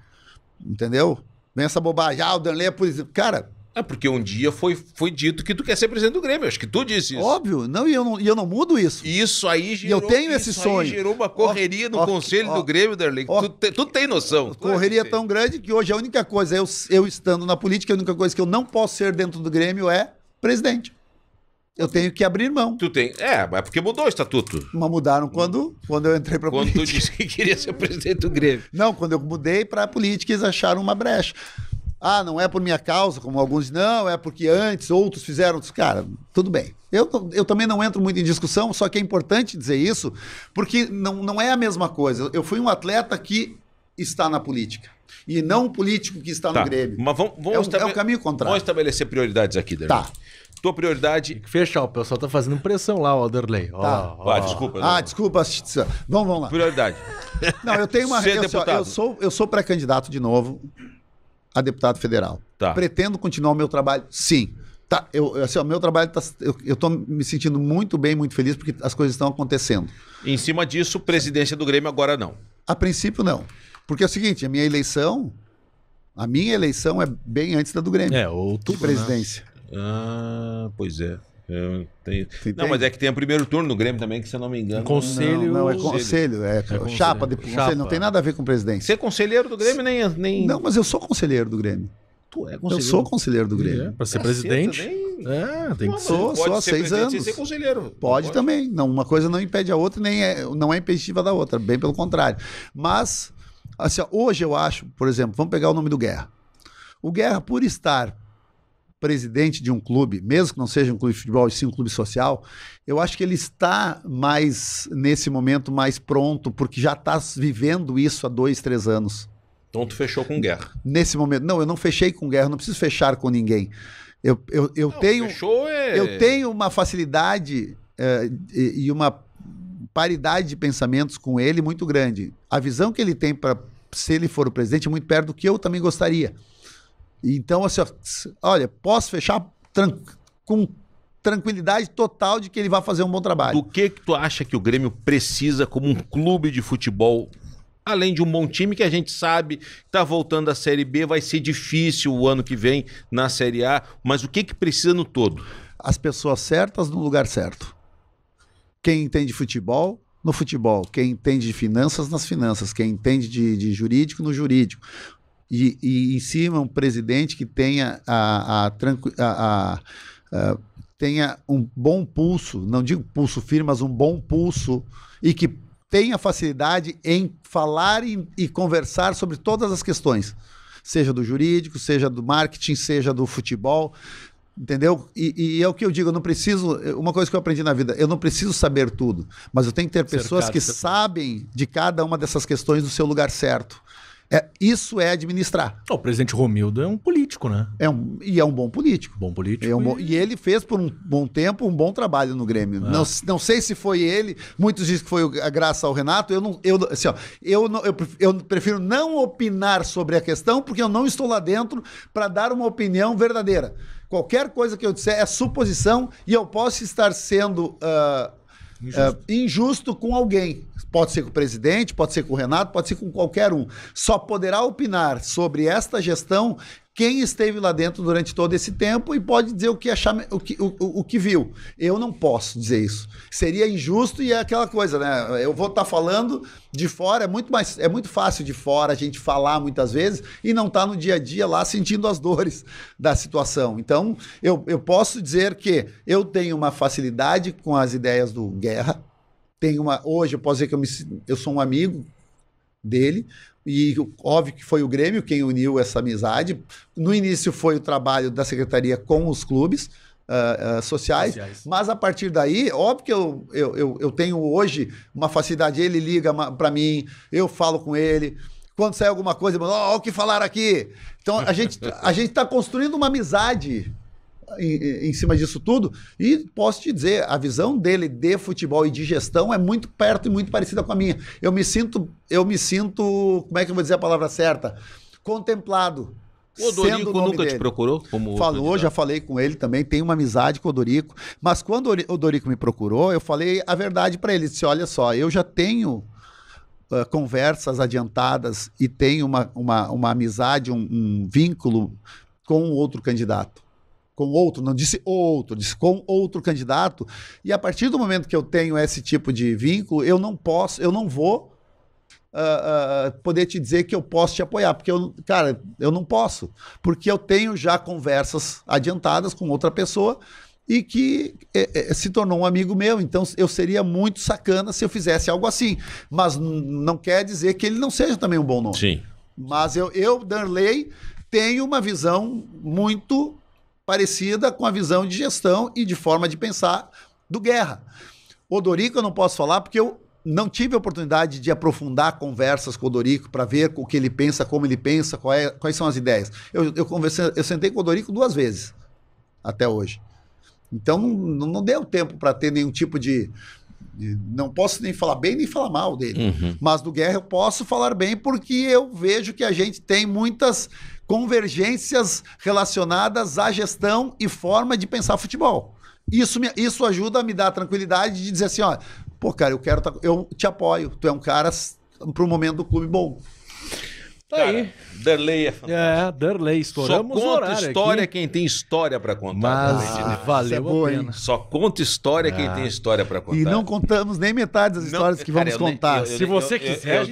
entendeu? Vem essa bobagem. O Danley é político. Cara... É porque um dia foi dito que tu quer ser presidente do Grêmio. Acho que tu disse isso. Óbvio. Não, e eu não mudo isso. Isso aí gerou... E eu tenho esse sonho. Gerou uma correria no conselho do Grêmio, Darley. Tu tem noção. Correria tão grande que hoje a única coisa, eu estando na política, a única coisa que eu não posso ser dentro do Grêmio é presidente. Eu tenho que abrir mão. Tu tem... É porque mudou o estatuto. Mas mudaram quando eu entrei pra política. Quando tu disse que queria ser presidente do Grêmio. Não, quando eu mudei pra política, eles acharam uma brecha. Não é por minha causa, como alguns não, é porque antes outros fizeram. Cara, tudo bem. Eu também não entro muito em discussão, só que é importante dizer isso, porque não é a mesma coisa. Eu fui um atleta que está na política, e não um político que está no Grêmio. Mas vamos é o caminho contrário. Vamos estabelecer prioridades aqui, Darley. Tá. Tua prioridade... Tem que fechar, o pessoal tá fazendo pressão lá, o Darley. Desculpa. Desculpa. Vamos lá. Prioridade. Não, eu tenho uma... Eu sou pré-candidato de novo a deputado federal. Tá. Pretendo continuar o meu trabalho? Sim. Tá, o meu trabalho eu tô me sentindo muito bem, muito feliz, porque as coisas estão acontecendo. Em cima disso, presidência do Grêmio agora não. A princípio, não. Porque é o seguinte, a minha eleição é bem antes da do Grêmio. Outubro, de presidência. Né? Pois é. Não, mas é que tem o primeiro turno no Grêmio também, que se eu não me engano... Conselho... Não, é conselho. É chapa de conselho, não tem nada a ver com presidência. Ser conselheiro do Grêmio nem... Não, mas eu sou conselheiro do Grêmio. Tu é conselheiro? Eu sou conselheiro do Grêmio. Para ser presidente? Tem que ser. Sou há 6 anos. Sem ser conselheiro. Pode também. Não, uma coisa não impede a outra, não é impeditiva da outra, bem pelo contrário. Mas, assim, hoje eu acho, por exemplo, vamos pegar o nome do Guerra. O Guerra, por estar presidente de um clube, mesmo que não seja um clube de futebol, e sim um clube social, eu acho que ele está nesse momento, mais pronto, porque já está vivendo isso há 2, 3 anos. Então tu fechou com Guerra. Nesse momento. Não, eu não fechei com Guerra, não preciso fechar com ninguém. Eu tenho uma facilidade e uma paridade de pensamentos com ele muito grande. A visão que ele tem para, se ele for o presidente, é muito perto do que eu também gostaria. Então, assim, olha, posso fechar com tranquilidade total de que ele vai fazer um bom trabalho. Do que tu acha que o Grêmio precisa como um clube de futebol? Além de um bom time que a gente sabe que está voltando à Série B, vai ser difícil o ano que vem na Série A, mas o que precisa no todo? As pessoas certas no lugar certo. Quem entende futebol, no futebol. Quem entende de finanças, nas finanças. Quem entende de jurídico, no jurídico. E em cima um presidente que tenha tenha um bom pulso, não digo pulso firme, mas um bom pulso, e que tenha facilidade em falar e conversar sobre todas as questões, seja do jurídico, seja do marketing, seja do futebol, entendeu? E é o que eu digo, eu não preciso, uma coisa que eu aprendi na vida, eu não preciso saber tudo, mas eu tenho que ter pessoas que sabem de cada uma dessas questões no seu lugar certo. Isso é administrar. O presidente Romildo é um político. político, né? É um bom político. Bom político. E ele fez por um bom tempo um bom trabalho no Grêmio. Não sei se foi ele, muitos dizem que foi graças ao Renato. Eu prefiro não opinar sobre a questão, porque eu não estou lá dentro para dar uma opinião verdadeira. Qualquer coisa que eu disser é suposição e eu posso estar sendo injusto com alguém. Pode ser com o presidente, pode ser com o Renato, pode ser com qualquer um. Só poderá opinar sobre esta gestão quem esteve lá dentro durante todo esse tempo e pode dizer o que achar, o que viu. Eu não posso dizer isso. Seria injusto e é aquela coisa, né? Eu vou estar falando de fora, é muito fácil de fora a gente falar muitas vezes e não estar no dia a dia lá sentindo as dores da situação. Então, eu posso dizer que eu tenho uma facilidade com as ideias do Guerra. Hoje eu posso dizer que eu sou um amigo dele, e óbvio que foi o Grêmio quem uniu essa amizade. No início foi o trabalho da secretaria com os clubes sociais, mas a partir daí, óbvio que eu tenho hoje uma facilidade, ele liga para mim, eu falo com ele, quando sai alguma coisa, o que falaram aqui? Então a gente está construindo uma amizade em cima disso tudo, e posso te dizer, a visão dele de futebol e de gestão é muito perto e muito parecida com a minha. Eu me sinto, como é que eu vou dizer a palavra certa? Contemplado. O Odorico nunca te procurou? Falou, já falei com ele também, tenho uma amizade com o Odorico, mas quando o Odorico me procurou, eu falei a verdade para ele, disse, olha só, eu já tenho conversas adiantadas e tenho uma amizade, um vínculo com outro candidato. Com outro, não disse outro, disse com outro candidato, e a partir do momento que eu tenho esse tipo de vínculo, eu não vou poder te dizer que eu posso te apoiar, porque eu não posso, porque eu tenho já conversas adiantadas com outra pessoa e que se tornou um amigo meu, então eu seria muito sacana se eu fizesse algo assim, mas não quer dizer que ele não seja também um bom nome. Sim. Mas Darley, tenho uma visão muito parecida com a visão de gestão e de forma de pensar do Guerra. Odorico eu não posso falar porque eu não tive a oportunidade de aprofundar conversas com o Odorico para ver o que ele pensa, como ele pensa, quais são as ideias. Eu sentei com o Odorico 2 vezes até hoje. Então não deu tempo para ter nenhum tipo de... Não posso nem falar bem nem falar mal dele. Uhum. Mas do Guerra eu posso falar bem porque eu vejo que a gente tem muitas convergências relacionadas à gestão e forma de pensar futebol. Isso ajuda a me dar a tranquilidade de dizer assim, ó, pô, cara, eu te apoio, tu é um cara para o momento do clube bom. Tá aí. Darley é fantástico. Darley, estouramos Só conta história aqui. Quem tem história pra contar. Mas valeu a pena. Só conta história quem tem história pra contar. E não contamos nem metade das histórias que vamos contar. Se você quiser,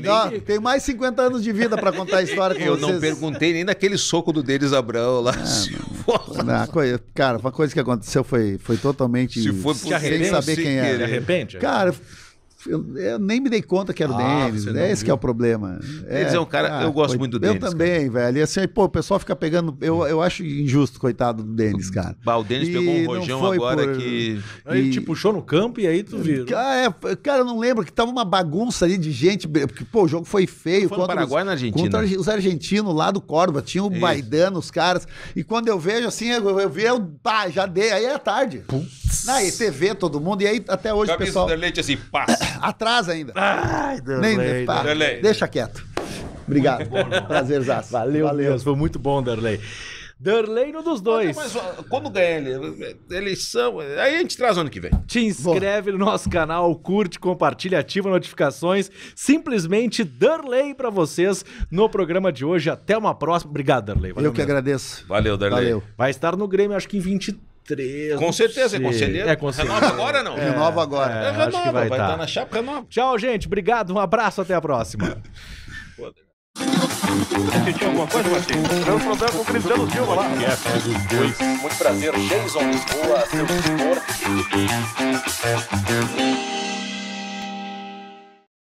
tem mais 50 anos de vida pra contar a história com vocês. Eu não perguntei nem naquele soco do Denis Abrão lá. Cara, uma coisa que aconteceu foi totalmente sem saber quem era. De repente? Cara... Eu nem me dei conta que era o Denis, esse que é o problema. Denis é um cara, eu gosto muito do Denis. Eu também, velho. E assim, pô, o pessoal fica pegando. Eu acho injusto, coitado do Denis, cara. O Denis pegou um rojão agora que. Ele te puxou no campo e aí tu viu. Cara, eu não lembro que tava uma bagunça ali de gente. Porque, pô, o jogo foi feio. Foi no Paraguai, na Argentina. Contra os argentinos lá do Córdoba. Tinha o Maidana, os caras. E quando eu vejo assim, eu vi, já dei. Aí é tarde. Na TV, todo mundo. E aí até hoje o pessoal. Cabeça da leite assim, passa. Atrás ainda. Ai, Darley. Deixa quieto. Obrigado. Prazerzaço. Valeu. Foi muito bom, Darley. Darley no dos dois. Mas quando ganhar eleição, aí a gente traz ano que vem. Te inscreve no nosso canal, curte, compartilha, ativa notificações. Simplesmente Darley pra vocês no programa de hoje. Até uma próxima. Obrigado, Darley. Valeu. Eu que agradeço. Valeu, Darley. Valeu. Vai estar no Grêmio, acho que em 23. Com certeza, é conselheiro. Conselheiro. Renova agora não? Renova agora. Acho que vai estar na chapa, renova. Tchau, gente. Obrigado. Um abraço. Até a próxima. Sentiu alguma coisa, Marcinho? Tivemos problema com o Cristiano Silva lá. Muito prazer, Jason Lisboa, seu tutor.